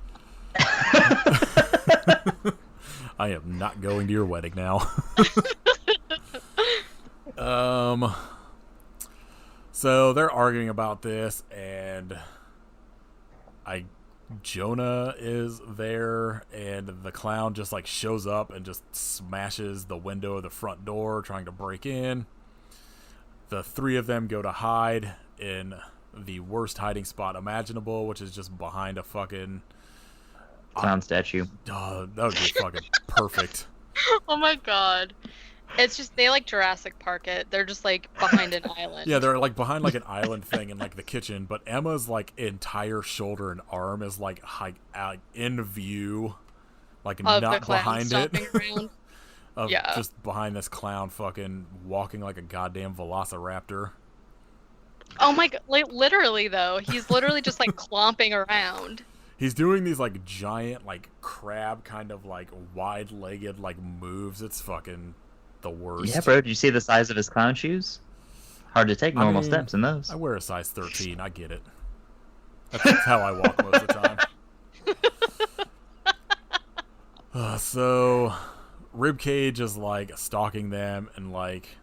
I am not going to your wedding now. So they're arguing about this, and Jonah is there, and the clown just like shows up and just smashes the window of the front door, trying to break in. The three of them go to hide in the worst hiding spot imaginable, which is just behind a fucking clown statue. That would be fucking perfect. Oh my god. It's just, they like Jurassic Park it. They're just like behind an island. Yeah, they're like behind like an island thing in like the kitchen, but Emma's like entire shoulder and arm is like in view, like of not the clown behind it. Around. Yeah. Just behind this clown fucking walking like a goddamn velociraptor. Oh my god, like literally though. He's literally just like clomping around. He's doing these like giant like crab kind of like wide-legged like moves. It's fucking the worst. Yeah, bro, did you see the size of his clown shoes? Hard to take normal steps in those. I wear a size 13. I get it. That's how I walk most of the time. So, Ribcage is like stalking them, and like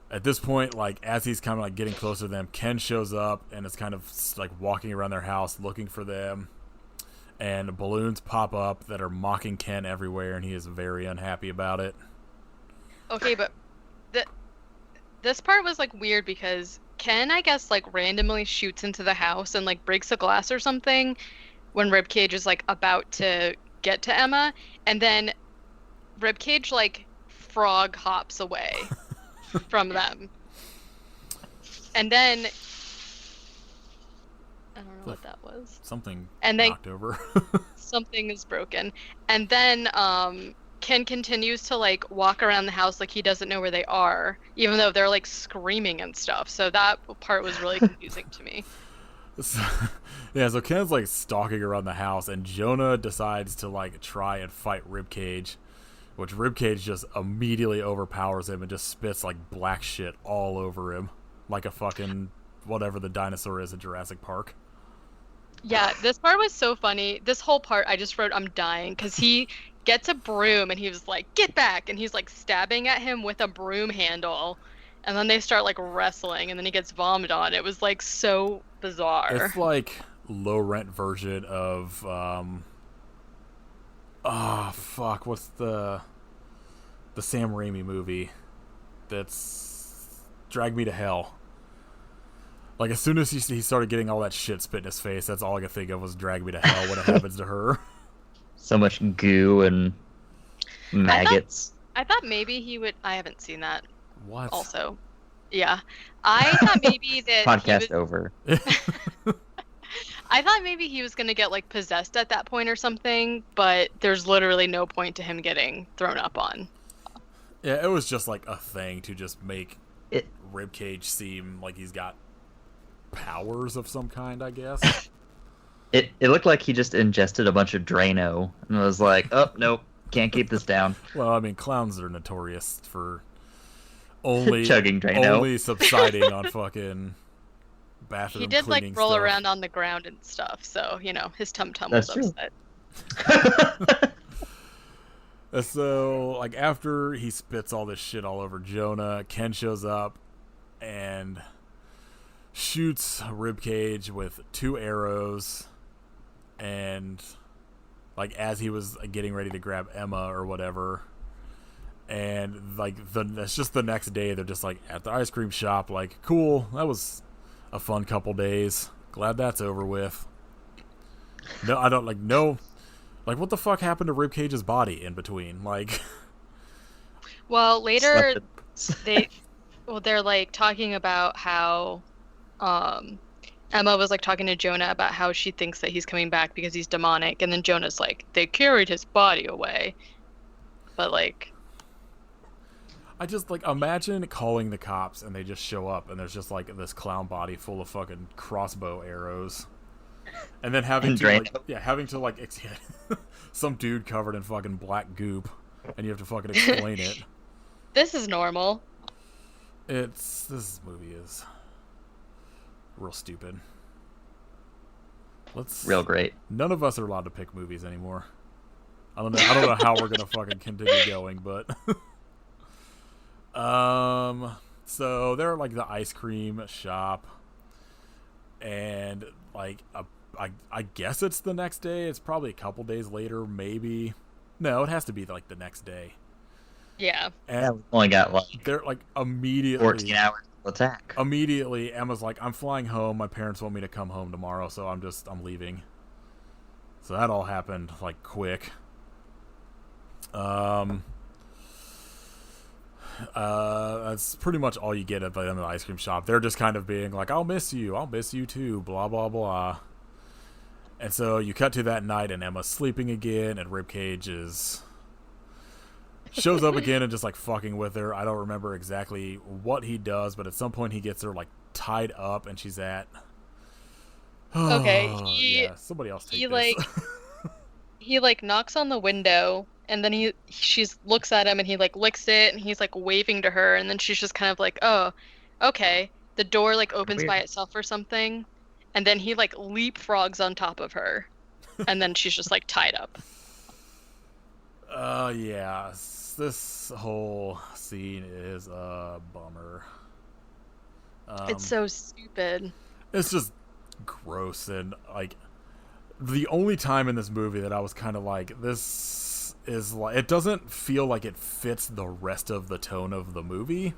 at this point, like as he's kind of like getting closer to them, Ken shows up and is kind of like walking around their house looking for them, and balloons pop up that are mocking Ken everywhere, and he is very unhappy about it. Okay, but this part was like weird because Ken, I guess, like randomly shoots into the house and like breaks a glass or something when Ribcage is like about to get to Emma, and then Ribcage like frog hops away from them, and then I don't know what that was. Something and then knocked over. something is broken, and then Ken continues to like walk around the house like he doesn't know where they are, even though they're like screaming and stuff. So that part was really confusing to me. So, yeah, so Ken's like stalking around the house, and Jonah decides to like try and fight Ribcage, which Ribcage just immediately overpowers him and just spits like black shit all over him, like a fucking whatever the dinosaur is in Jurassic Park. Yeah, this part was so funny. This whole part, I just wrote, I'm dying, because he gets a broom and he was like, get back! And he's like stabbing at him with a broom handle. And then they start like wrestling and then he gets vomited on. It was like so bizarre. It's like low rent version of, fuck, what's the Sam Raimi movie that's Drag Me to Hell? Like, as soon as he started getting all that shit spit in his face, that's all I could think of was Drag Me to Hell when it happens to her. So much goo and maggots. I thought maybe he would. I haven't seen that. What? Also, yeah. I thought maybe that Podcast over. I thought maybe he was going to get like possessed at that point or something, but there's literally no point to him getting thrown up on. Yeah, it was just like a thing to just make It Ribcage seem like he's got powers of some kind, I guess. it looked like he just ingested a bunch of Drano and was like, oh nope, can't keep this down. Well, I mean, clowns are notorious for only Chugging Drano. only subsiding on fucking bathroom He did like cleaning roll stuff. around on the ground and stuff, so you know his tum tum That's was true. upset. So, like, after he spits all this shit all over Jonah, Ken shows up and shoots Ribcage with 2 arrows, and like as he was getting ready to grab Emma or whatever, and like it's just the next day they're just like at the ice cream shop, like, cool, that was a fun couple days, glad that's over with. No, I don't like what the fuck happened to Ribcage's body in between, like. Well, later Slept they're like talking about how Emma was like talking to Jonah about how she thinks that he's coming back because he's demonic, and then Jonah's like, they carried his body away. But like, I just like imagine calling the cops and they just show up and there's just like this clown body full of fucking crossbow arrows, and then having to like some dude covered in fucking black goop, and you have to fucking explain it. this is normal. This movie is real stupid. real great. None of us are allowed to pick movies anymore. I don't know how we're gonna fucking continue going, but so they're at like the ice cream shop, and like I guess it's the next day. It's probably a couple days later, maybe. No, it has to be like the next day. Yeah. And We only got like they're like immediately 14 hours to attack. Immediately, Emma's like, I'm flying home. My parents want me to come home tomorrow, so I'm leaving. So that all happened like quick. That's pretty much all you get at the ice cream shop. They're just kind of being like, I'll miss you too, blah blah blah. And so you cut to that night, and Emma's sleeping again, and Ribcage shows up again and just like fucking with her. I don't remember exactly what he does, but at some point he gets her like tied up, and she's at. Okay, yeah, somebody else take he this. like he like knocks on the window, and then she looks at him and he like licks it, and he's like waving to her, and then she's just kind of like, oh, okay. The door like opens Weird. by itself or something, and then he like leapfrogs on top of her, and then she's just like tied up. Yeah, this whole scene is a bummer. It's so stupid. It's just gross, and like the only time in this movie that I was kind of like, this is like, it doesn't feel like it fits the rest of the tone of the movie,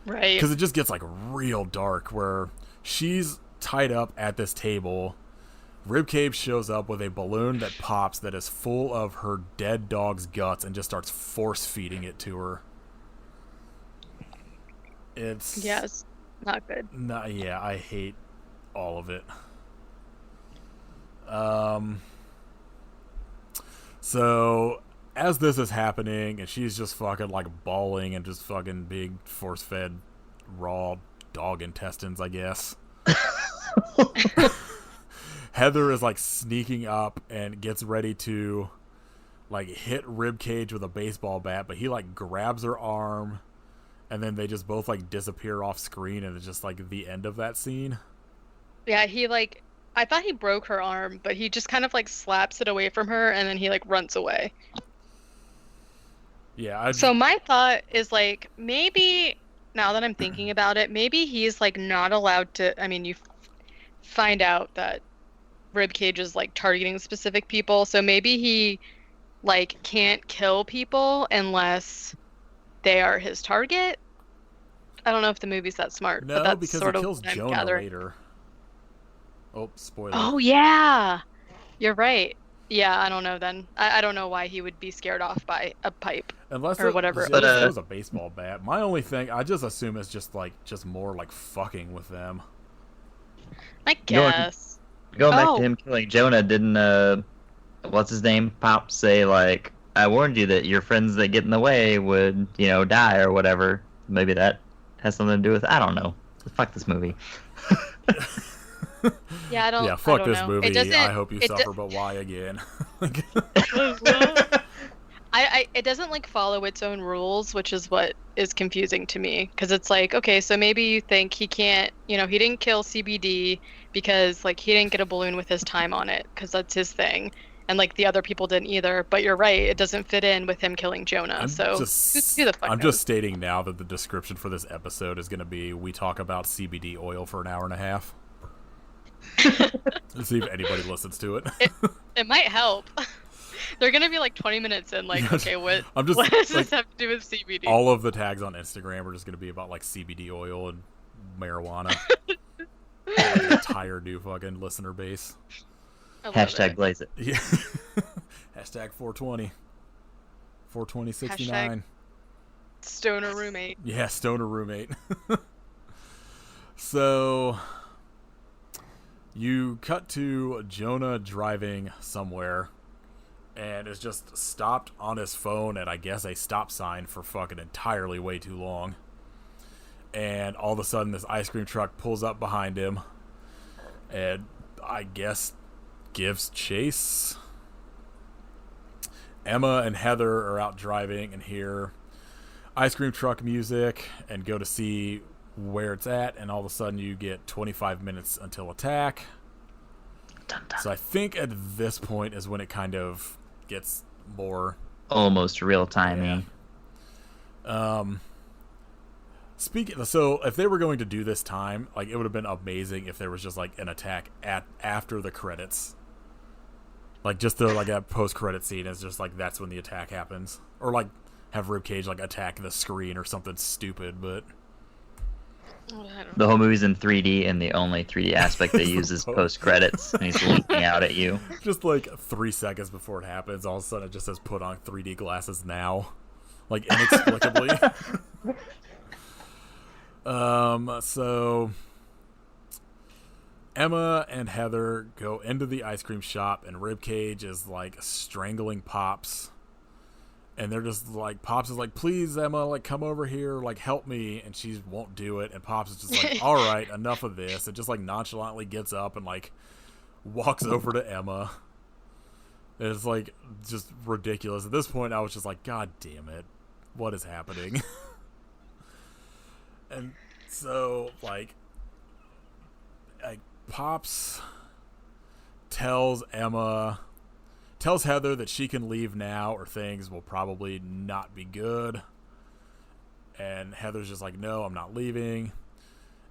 Right. because it just gets like real dark where she's tied up at this table. Ribcage shows up with a balloon that pops that is full of her dead dog's guts and just starts force feeding it to her. It's Not good. yeah, I hate all of it. So as this is happening and she's just fucking like bawling and just fucking big force fed raw dog intestines, I guess. Heather is like sneaking up and gets ready to like hit Ribcage with a baseball bat, but he like grabs her arm, and then they just both like disappear off screen, and it's just like the end of that scene. Yeah, I thought he broke her arm, but he just kind of like slaps it away from her and then he like runs away. Yeah. So my thought is like maybe now that I'm thinking about it, maybe he's like not allowed to. I mean, you find out that Ribcage is like targeting specific people, so maybe he like can't kill people unless they are his target. I don't know if the movie's that smart, No, but that's because sort he of kills what I'm Jonah gathering. later. Oh, spoiler. Oh yeah, you're right. Yeah, I don't know then. I don't know why he would be scared off by a pipe Unless or whatever. it was a baseball bat. My only thing, I just assume it's just more like fucking with them. I guess. Going back to him killing Jonah, didn't what's his name, Pop, say like, I warned you that your friends that get in the way would, die or whatever. Maybe that has something to do with, I don't know. Fuck this movie. Yeah, I don't. Yeah, fuck I don't this know. movie. I hope you suffer, but why again? It doesn't like follow its own rules, which is what is confusing to me. Because it's like, okay, so maybe you think he can't, he didn't kill CBD because like he didn't get a balloon with his time on it because that's his thing, and like the other people didn't either. But you're right, it doesn't fit in with him killing Jonah. Who the fuck I'm knows? just stating now that the description for this episode is going to be: we talk about CBD oil for an hour and a half. Let's see if anybody listens to it. It might help. They're gonna be like 20 minutes in, like, okay, what does like, this have to do with CBD? All of the tags on Instagram are just gonna be about like CBD oil and marijuana. The entire new fucking listener base. Hashtag blaze it. Yeah. Hashtag 420. 42069. Stoner roommate. Yeah, stoner roommate. So you cut to Jonah driving somewhere and is just stopped on his phone at, I guess, a stop sign for fucking entirely way too long. And all of a sudden this ice cream truck pulls up behind him and, I guess, gives chase. Emma and Heather are out driving and hear ice cream truck music and go to see where it's at, and all of a sudden you get 25 minutes until attack. Dun, dun. So I think at this point is when it kind of gets more almost real-timey. Yeah. So if they were going to do this time, like, it would have been amazing if there was just like an attack after the credits, like just the like a post-credit scene is just like that's when the attack happens, or like have Ribcage like attack the screen or something stupid. But the whole movie's in 3D, and the only 3D aspect they use is post-credits, and he's looking out at you. Just like 3 seconds before it happens, all of a sudden it just says put on 3D glasses now, like inexplicably. So Emma and Heather go into the ice cream shop, and Ribcage is like strangling Pops. And they're just like, Pops is like, please, Emma, like, come over here, like, help me. And she won't do it. And Pops is just like, all right, enough of this. And just like nonchalantly gets up and like walks over to Emma. And it's like just ridiculous. At this point, I was just like, God damn it. What is happening? And so, like Pops tells Heather that she can leave now or things will probably not be good. And Heather's just like, no, I'm not leaving.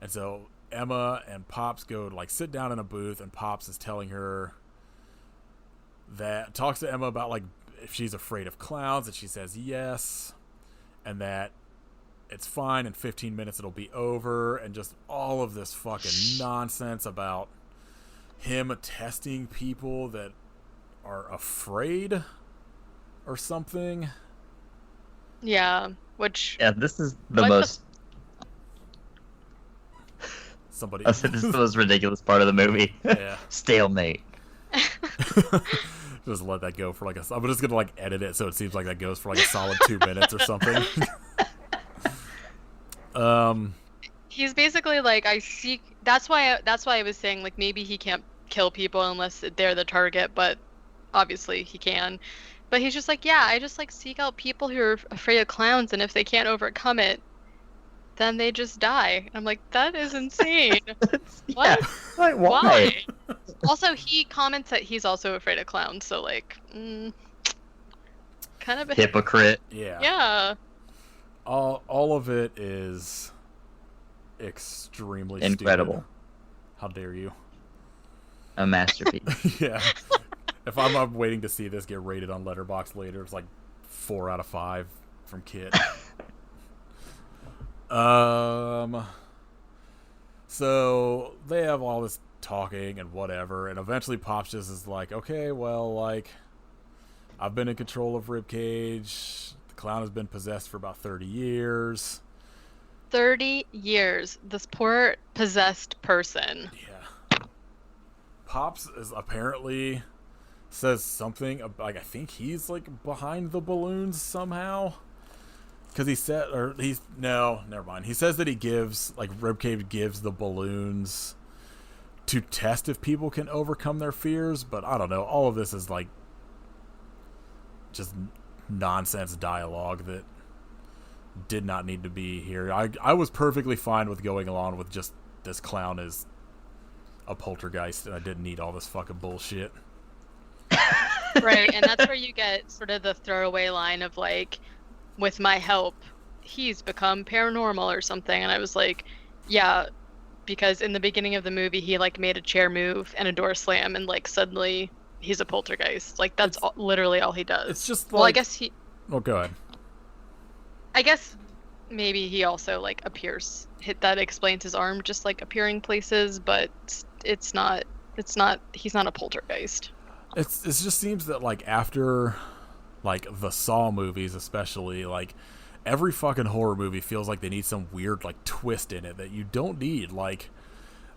And so Emma and Pops go to like sit down in a booth, and Pops is telling her talks to Emma about like if she's afraid of clowns, and she says yes, and that it's fine, in 15 minutes it'll be over, and just all of this fucking nonsense about him testing people that are afraid or something. Yeah, this is the most... Somebody... This is the most ridiculous part of the movie. Yeah. Stalemate. Just let that go for like I'm just gonna like edit it so it seems like that goes for like a solid 2 minutes or something. He's basically like, I seek. That's why I was saying like maybe he can't kill people unless they're the target, but obviously he can. But he's just like, yeah, I just like seek out people who are afraid of clowns, and if they can't overcome it, then they just die. I'm like, that is insane. Yeah. What? Like, why? Why? Also, he comments that he's also afraid of clowns, so like, kind of a Hypocrite. Yeah. yeah. All of it is extremely Incredible. stupid. How dare you? A masterpiece. Yeah. If I'm up waiting to see this get rated on Letterboxd later, it's like 4 out of 5 from Kit. So they have all this talking and whatever, and eventually Pops just is like, okay, well, like, I've been in control of Ribcage. The clown has been possessed for about 30 years. 30 years. This poor possessed person. Yeah. Pops is apparently says something like, I think he's like behind the balloons somehow. Because he said, or he's, no, never mind. He says that he gives, like, Ribcage gives the balloons to test if people can overcome their fears, but I don't know. All of this is, like, just nonsense dialogue that did not need to be here. I was perfectly fine with going along with just this clown is a poltergeist, and I didn't need all this fucking bullshit. Right, and that's where you get sort of the throwaway line of, like, with my help, he's become paranormal or something. And I was like, yeah, because in the beginning of the movie, he like made a chair move and a door slam, and like suddenly he's a poltergeist. Like that's literally all he does. It's just like, well, I guess he. Oh, go ahead. I guess maybe he also like appears. That explains his arm just like appearing places, but it's not. It's not. He's not a poltergeist. It just seems that like after like the Saw movies especially, like every fucking horror movie feels like they need some weird like twist in it that you don't need. Like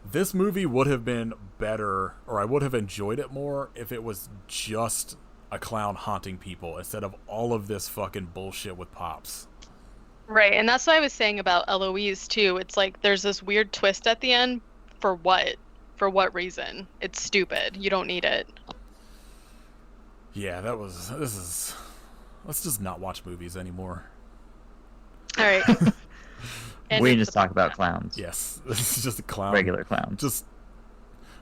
this movie would have been better, or I would have enjoyed it more if it was just a clown haunting people instead of all of this fucking bullshit with Pops. Right, and that's what I was saying about Eloise too. It's like there's this weird twist at the end. For what? For what reason? It's stupid. You don't need it. Yeah, let's just not watch movies anymore. All right. We just talk about clowns. Yes, this is just a clown. Regular clowns. Just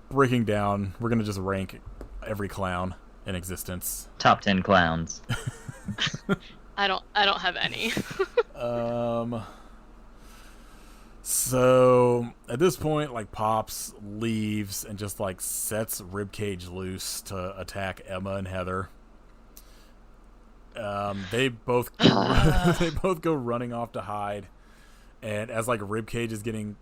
breaking down. We're gonna just rank every clown in existence. Top 10 clowns. I don't have any. So at this point, like Pops leaves and just like sets Ribcage loose to attack Emma and Heather. They both they both go running off to hide, and as like Ribcage is getting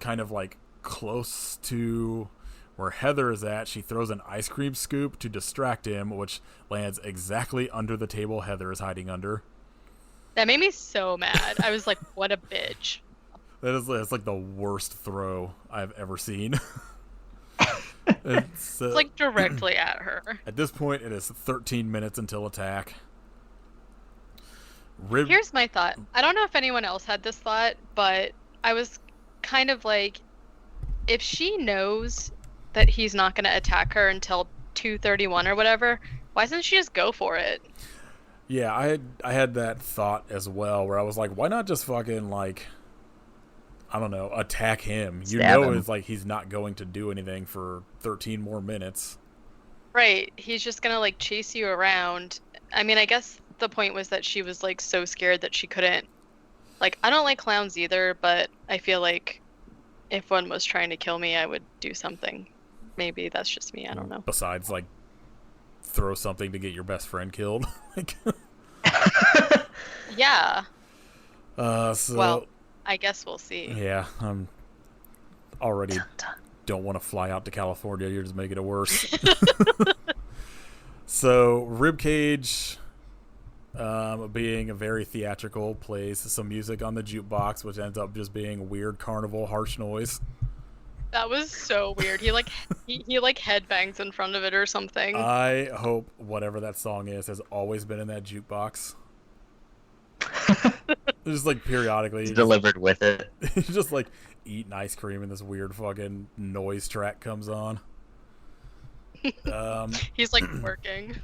kind of like close to where Heather is at, she throws an ice cream scoop to distract him, which lands exactly under the table Heather is hiding under. That made me so mad. I was like, what a bitch. It's like the worst throw I've ever seen. It's like directly at her. At this point, it is 13 minutes until attack. Here's my thought. I don't know if anyone else had this thought, but I was kind of like, if she knows that he's not going to attack her until 2:31 or whatever, why doesn't she just go for it? Yeah, I had that thought as well, where I was like, why not just fucking like, I don't know, attack him? You know, it's like he's not going to do anything for 13 more minutes. Right. He's just gonna like chase you around. I mean, I guess the point was that she was like so scared that she couldn't. Like, I don't like clowns either, but I feel like if one was trying to kill me, I would do something. Maybe that's just me. I don't know. Besides, like, throw something to get your best friend killed. Like, yeah. So, well, I guess we'll see. Yeah, I'm already don't want to fly out to California. You're just making it worse. So Ribcage, being a very theatrical, plays some music on the jukebox, which ends up just being weird carnival harsh noise. That was so weird. He like he like headbangs in front of it or something. I hope whatever that song is has always been in that jukebox. Just like periodically It's delivered with it. just like eating ice cream and this weird fucking noise track comes on. He's like working.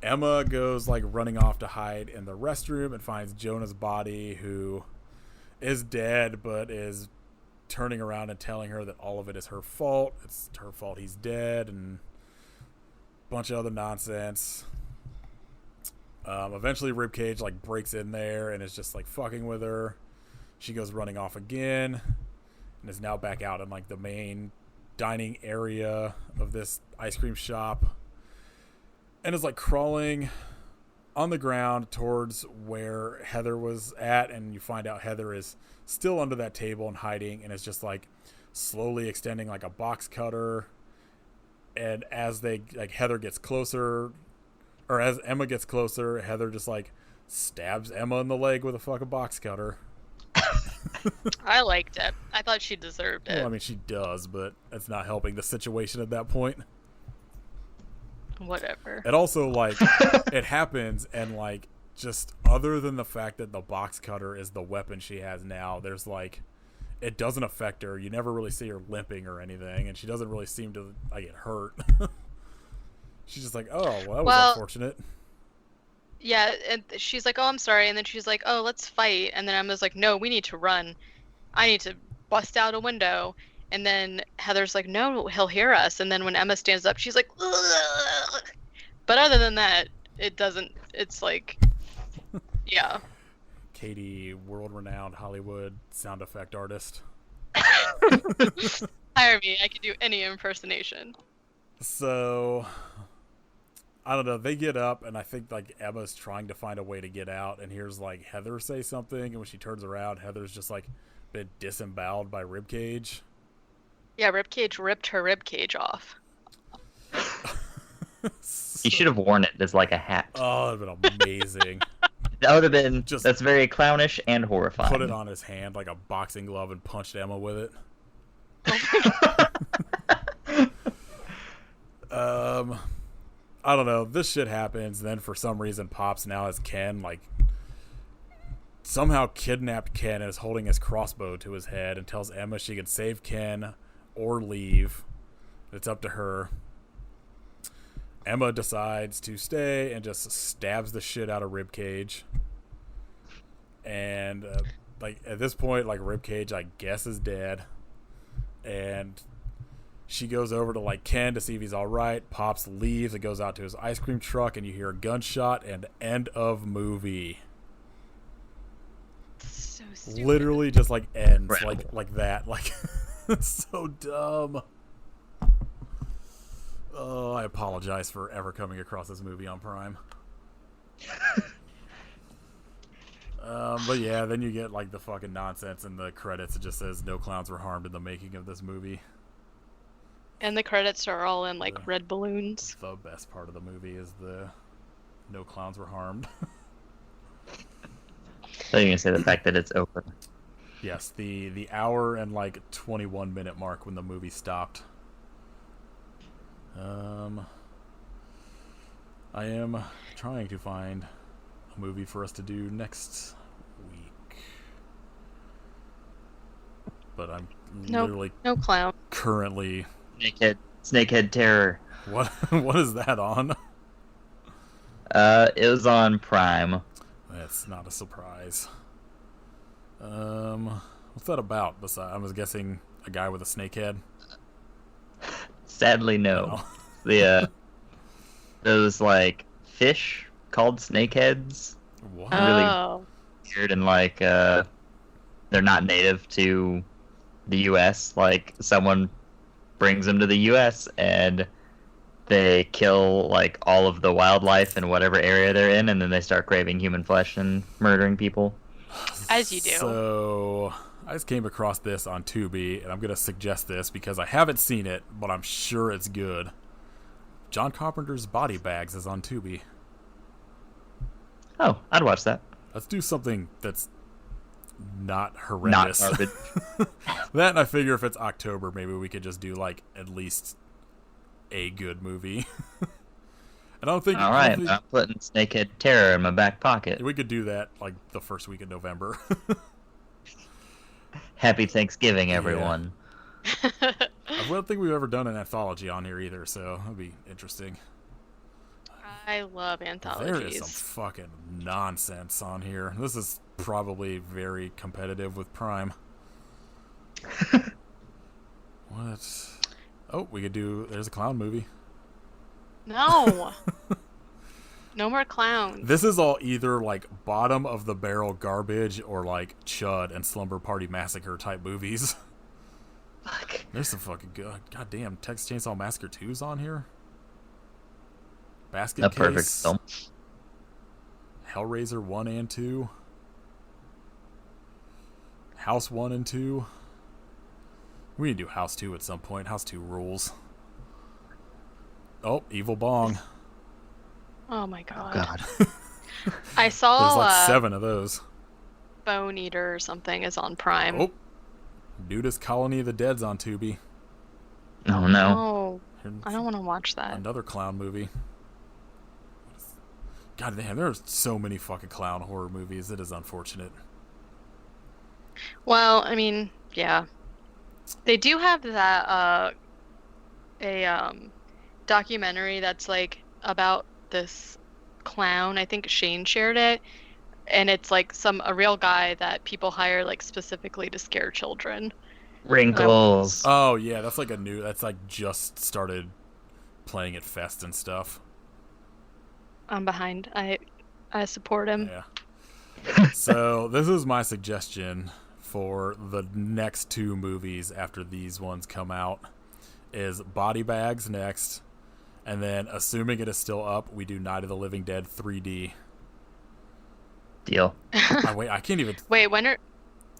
Emma goes like running off to hide in the restroom and finds Jonah's body, who is dead but is turning around and telling her that all of it is her fault. It's her fault he's dead and a bunch of other nonsense. Eventually Ribcage like breaks in there and is just like fucking with her. She goes running off again and is now back out in like the main dining area of this ice cream shop and is like crawling on the ground towards where Heather was at, and you find out Heather is still under that table and hiding, and is just like slowly extending like a box cutter. And as they like Heather gets closer, or as Emma gets closer, Heather just like stabs Emma in the leg with a fucking box cutter. I liked it. I thought she deserved it. Well, I mean, she does, but it's not helping the situation at that point. Whatever. It also, like, it happens, and, like, just other than the fact that the box cutter is the weapon she has now, there's, like, it doesn't affect her. You never really see her limping or anything, and she doesn't really seem to, like, get hurt. She's just like, oh, well, that was unfortunate. Yeah, and she's like, oh, I'm sorry. And then she's like, oh, let's fight. And then Emma's like, no, we need to run. I need to bust out a window. And then Heather's like, no, he'll hear us. And then when Emma stands up, she's like, ugh. But other than that, it doesn't, it's like, yeah. Katie, world-renowned Hollywood sound effect artist. Hire me, I can do any impersonation. So, I don't know, they get up, and I think, like, Emma's trying to find a way to get out, and here's, like, Heather say something, and when she turns around, Heather's just, like, been disemboweled by Ribcage. Yeah, Ribcage ripped her ribcage off. You should have worn it as, like, a hat. Oh, that would have been amazing. That would have been, that's very clownish and horrifying. Put it on his hand like a boxing glove and punched Emma with it. I don't know. This shit happens. Then for some reason, Pops now has Ken, like, somehow kidnapped Ken and is holding his crossbow to his head and tells Emma she can save Ken or leave. It's up to her. Emma decides to stay and just stabs the shit out of Ribcage. And, like, at this point, like, Ribcage, I guess, is dead. And she goes over to, like, Ken to see if he's alright. Pops leaves and goes out to his ice cream truck, and you hear a gunshot, and end of movie. So stupid. Literally just, like, ends. Right. Like that. Like, it's so dumb. Oh, I apologize for ever coming across this movie on Prime. But yeah, then you get like the fucking nonsense in the credits. It just says no clowns were harmed in the making of this movie. And the credits are all in like red balloons. The best part of the movie is the no clowns were harmed. So you're gonna say the fact that it's over. Yes, the hour and like 21-minute mark when the movie stopped. I am trying to find a movie for us to do next week, but I'm literally no clown. currently Snakehead Terror. what is that on? It was on Prime. That's not a surprise. What's that about? Besides, I was guessing a guy with a snake head. Sadly, no. Oh. Those like fish called snakeheads. What? Oh. Weird, and like they're not native to the U.S. Like someone brings them to the U.S. and they kill like all of the wildlife in whatever area they're in, and then they start craving human flesh and murdering people. As you do. So I just came across this on Tubi, and I'm going to suggest this because I haven't seen it, but I'm sure it's good. John Carpenter's Body Bags is on Tubi. Oh, I'd watch that. Let's do something that's not horrendous. Not garbage. That, and I figure if it's October, maybe we could just do, like, at least a good movie. And don't think. All right, I'm putting Snakehead Terror in my back pocket. We could do that like the first week of November. Happy Thanksgiving, everyone. I don't think we've ever done an anthology on here either, so that'd be interesting. I love anthologies. There is some fucking nonsense on here. This is probably very competitive with Prime. What? Oh, we could do. There's a clown movie. No. No more clowns. This is all either like bottom of the barrel garbage or like Chud and Slumber Party Massacre type movies. Fuck. There's some fucking good. Goddamn, Texas Chainsaw Massacre 2's on here. Basket A Case. perfect film. Hellraiser 1 and 2. House 1 and 2. We need to do House 2 at some point. House 2 rules. Oh, Evil Bong. Oh my god. God. I saw There's like 7 of those. Bone Eater or something is on Prime. Oh. Nudist Colony of the Dead's on Tubi. Oh no. Oh, I don't want to watch that. Another clown movie. God damn, there are so many fucking clown horror movies. It is unfortunate. Well, I mean, yeah. They do have that documentary that's like about this clown. I think Shane shared it, and it's like a real guy that people hire like specifically to scare children. Wrinkles. Oh yeah, that's like just started playing at Fest and stuff. I'm behind. I support him. Yeah. So this is my suggestion for the next 2 movies after these ones come out is Body Bags next, and then assuming it is still up, we do Night of the Living Dead 3D. Deal. Wait, I can't even. Wait, when are?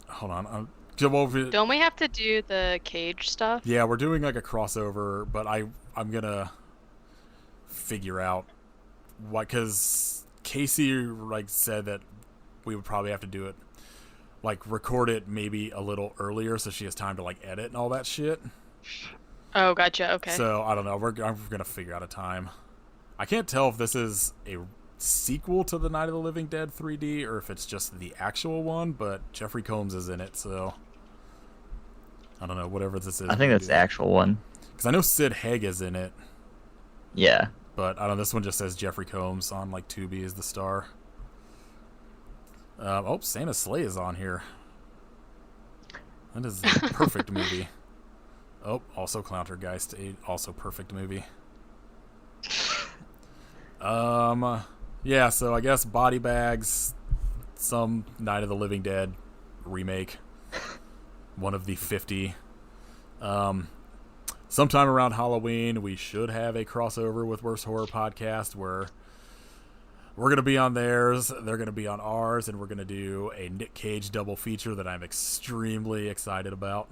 Hold on. Don't we have to do the Cage stuff? Yeah, we're doing like a crossover, but I'm gonna figure out why, because Casey like said that we would probably have to do it, like record it maybe a little earlier so she has time to like edit and all that shit. Oh, gotcha. Okay. So I don't know. I'm gonna figure out a time. I can't tell if this is a sequel to the Night of the Living Dead 3D or if it's just the actual one, but Jeffrey Combs is in it, so I don't know. Whatever this is, I think that's the actual one. because I know Sid Haig is in it. Yeah. But I don't know. This one just says Jeffrey Combs on like Tubi is the star. Oh, Santa Slay is on here. That is a perfect movie. Oh, also Clowntergeist, also perfect movie. Yeah. So I guess Body Bags, some Night of the Living Dead remake, one of the 50. Sometime around Halloween, we should have a crossover with Worst Horror Podcast where we're going to be on theirs, they're going to be on ours, and we're going to do a Nick Cage double feature that I'm extremely excited about.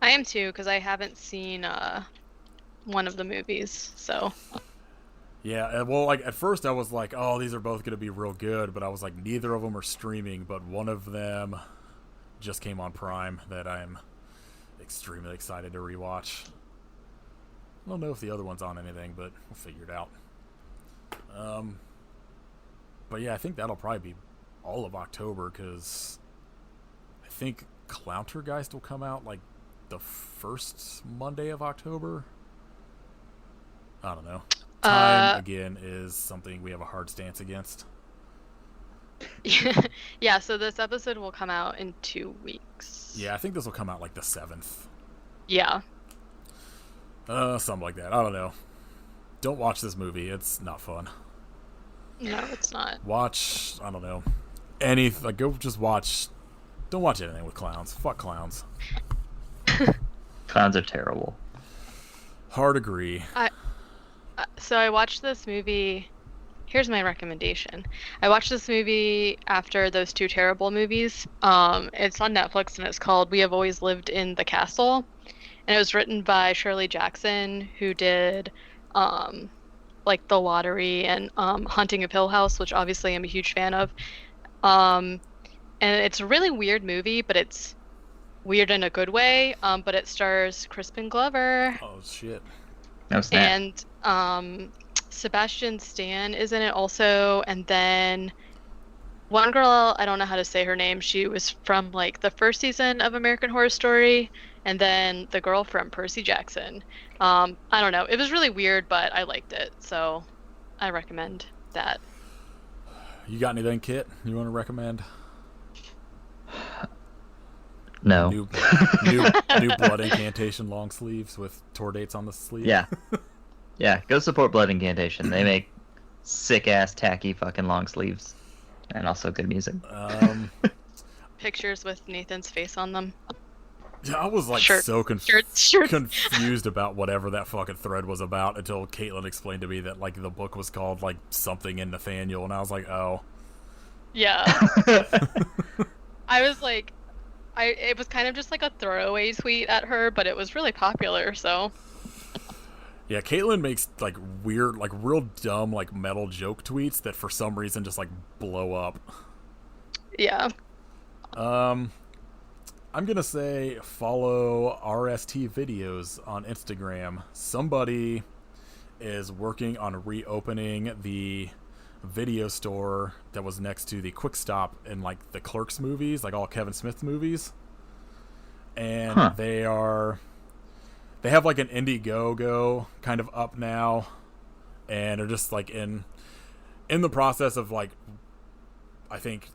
I am too, because I haven't seen one of the movies, so. Yeah, well, like at first I was like, oh, these are both going to be real good, but I was like, neither of them are streaming, but one of them just came on Prime that I'm extremely excited to rewatch. I don't know if the other one's on anything, but we'll figure it out. But yeah, I think that'll probably be all of October, because I think Clowntergeist will come out like the first Monday of October. I don't know. Time, again, is something we have a hard stance against. Yeah, so this episode will come out in 2 weeks. Yeah, I think this will come out like the 7th. Yeah. Something like that. I don't know. Don't watch this movie. It's not fun. No, it's not. Watch, I don't know, go just watch. Don't watch anything with clowns. Fuck clowns. Clowns are terrible. Hard agree. So I watched this movie. Here's my recommendation. I watched this movie after those 2 terrible movies. It's on Netflix and it's called We Have Always Lived in the Castle. And it was written by Shirley Jackson, who did like The Lottery and Haunting of Hill House, which obviously I'm a huge fan of. And it's a really weird movie, but it's weird in a good way. But it stars Crispin Glover. Oh shit. No snap. And Sebastian Stan is in it also, and then one girl, I don't know how to say her name. She was from like the first season of American Horror Story, and then the girl from Percy Jackson. I don't know. It was really weird, but I liked it, so I recommend that. You got anything, Kit? You want to recommend? No. New blood incantation long sleeves with tour dates on the sleeve. Yeah. Yeah, go support Blood Incantation. They make sick ass tacky fucking long sleeves. And also good music. Pictures with Nathan's face on them. Yeah, I was like Shirt. so Shirt. confused about whatever that fucking thread was about until Caitlin explained to me that like the book was called like something in Nathaniel, and I was like, oh. Yeah. I was like, it was kind of just like a throwaway tweet at her, but it was really popular, so. Yeah, Caitlin makes like weird, like real dumb, like metal joke tweets that for some reason just like blow up. Yeah. I'm gonna say follow RST videos on Instagram. Somebody is working on reopening the video store that was next to the Quick Stop in like the Clerks movies, like all Kevin Smith movies. And they have like an Indiegogo kind of up now, and are just like in the process of like, I think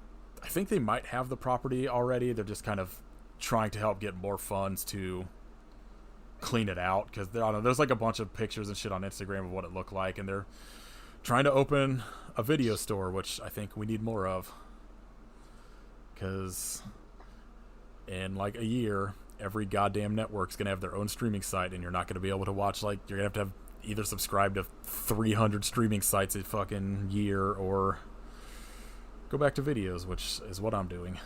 they might have the property already. They're just kind of trying to help get more funds to clean it out, because there's like a bunch of pictures and shit on Instagram of what it looked like, and they're trying to open a video store, which I think we need more of, because in like a year every goddamn network's gonna have their own streaming site, and you're not gonna be able to watch, like, you're gonna have either subscribe to 300 streaming sites a fucking year or go back to videos, which is what I'm doing.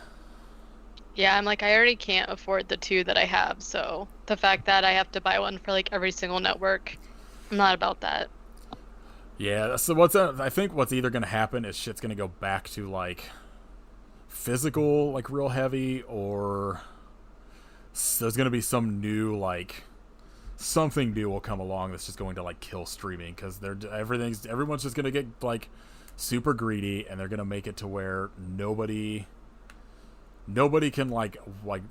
Yeah, I'm like, I already can't afford the 2 that I have, so the fact that I have to buy one for like every single network, I'm not about that. Yeah, so I think what's either gonna happen is shit's gonna go back to like physical, like real heavy, or there's gonna be some new, like, something new will come along that's just going to like kill streaming, because everyone's just gonna get like super greedy, and they're gonna make it to where nobody can like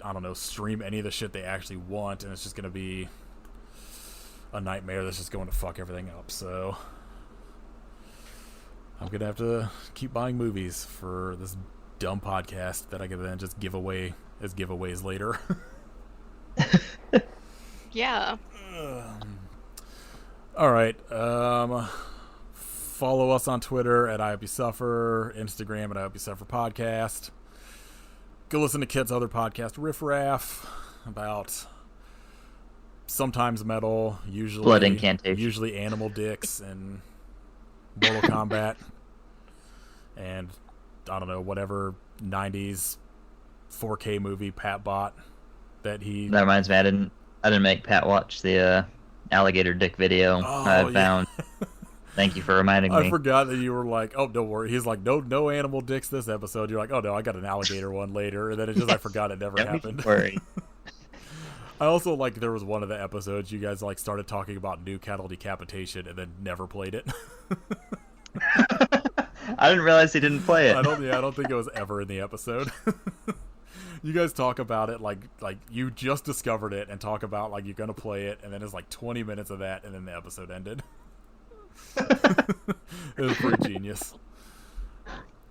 I don't know, stream any of the shit they actually want, and it's just gonna be a nightmare that's just going to fuck everything up. So I'm gonna have to keep buying movies for this dumb podcast that I can then just give away as giveaways later. Yeah. All right. Follow us on Twitter at IHopeYouSuffer, Instagram at IHopeYouSuffer Podcast. Go listen to Kit's other podcast, Riff Raff, about sometimes metal, usually Blood Incantation, usually animal dicks and Mortal Kombat, and I don't know, whatever 90s 4K movie Pat bought that reminds me, I didn't make Pat watch the alligator dick video I found. Thank you for reminding me. I forgot that you were like, oh, don't worry. He's like, no animal dicks this episode. You're like, oh no, I got an alligator one later, and then it just I forgot it never happened. Don't worry. I also like there was one of the episodes you guys like started talking about new cattle decapitation and then never played it. I didn't realize he didn't play it. I don't think it was ever in the episode. You guys talk about it like you just discovered it and talk about like you're gonna play it, and then it's like 20 minutes of that, and then the episode ended. It was pretty genius.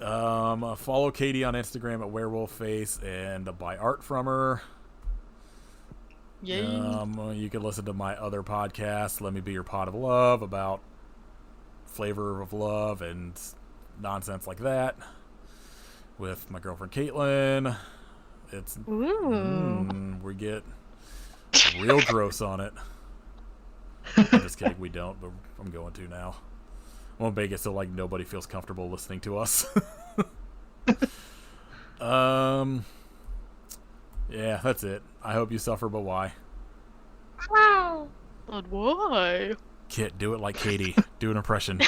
Follow Katie on Instagram at werewolfface and buy art from her. Yay. You can listen to my other podcast, Let Me Be Your Pot of Love, about flavor of love and nonsense like that, with my girlfriend Caitlin. It's we get real gross on it. I'm just kidding, we don't, but I'm going to now. I won't make it so like nobody feels comfortable listening to us. Yeah, that's it. I hope you suffer, but why? Wow. But why? Kit, do it like Katie. Do an impression.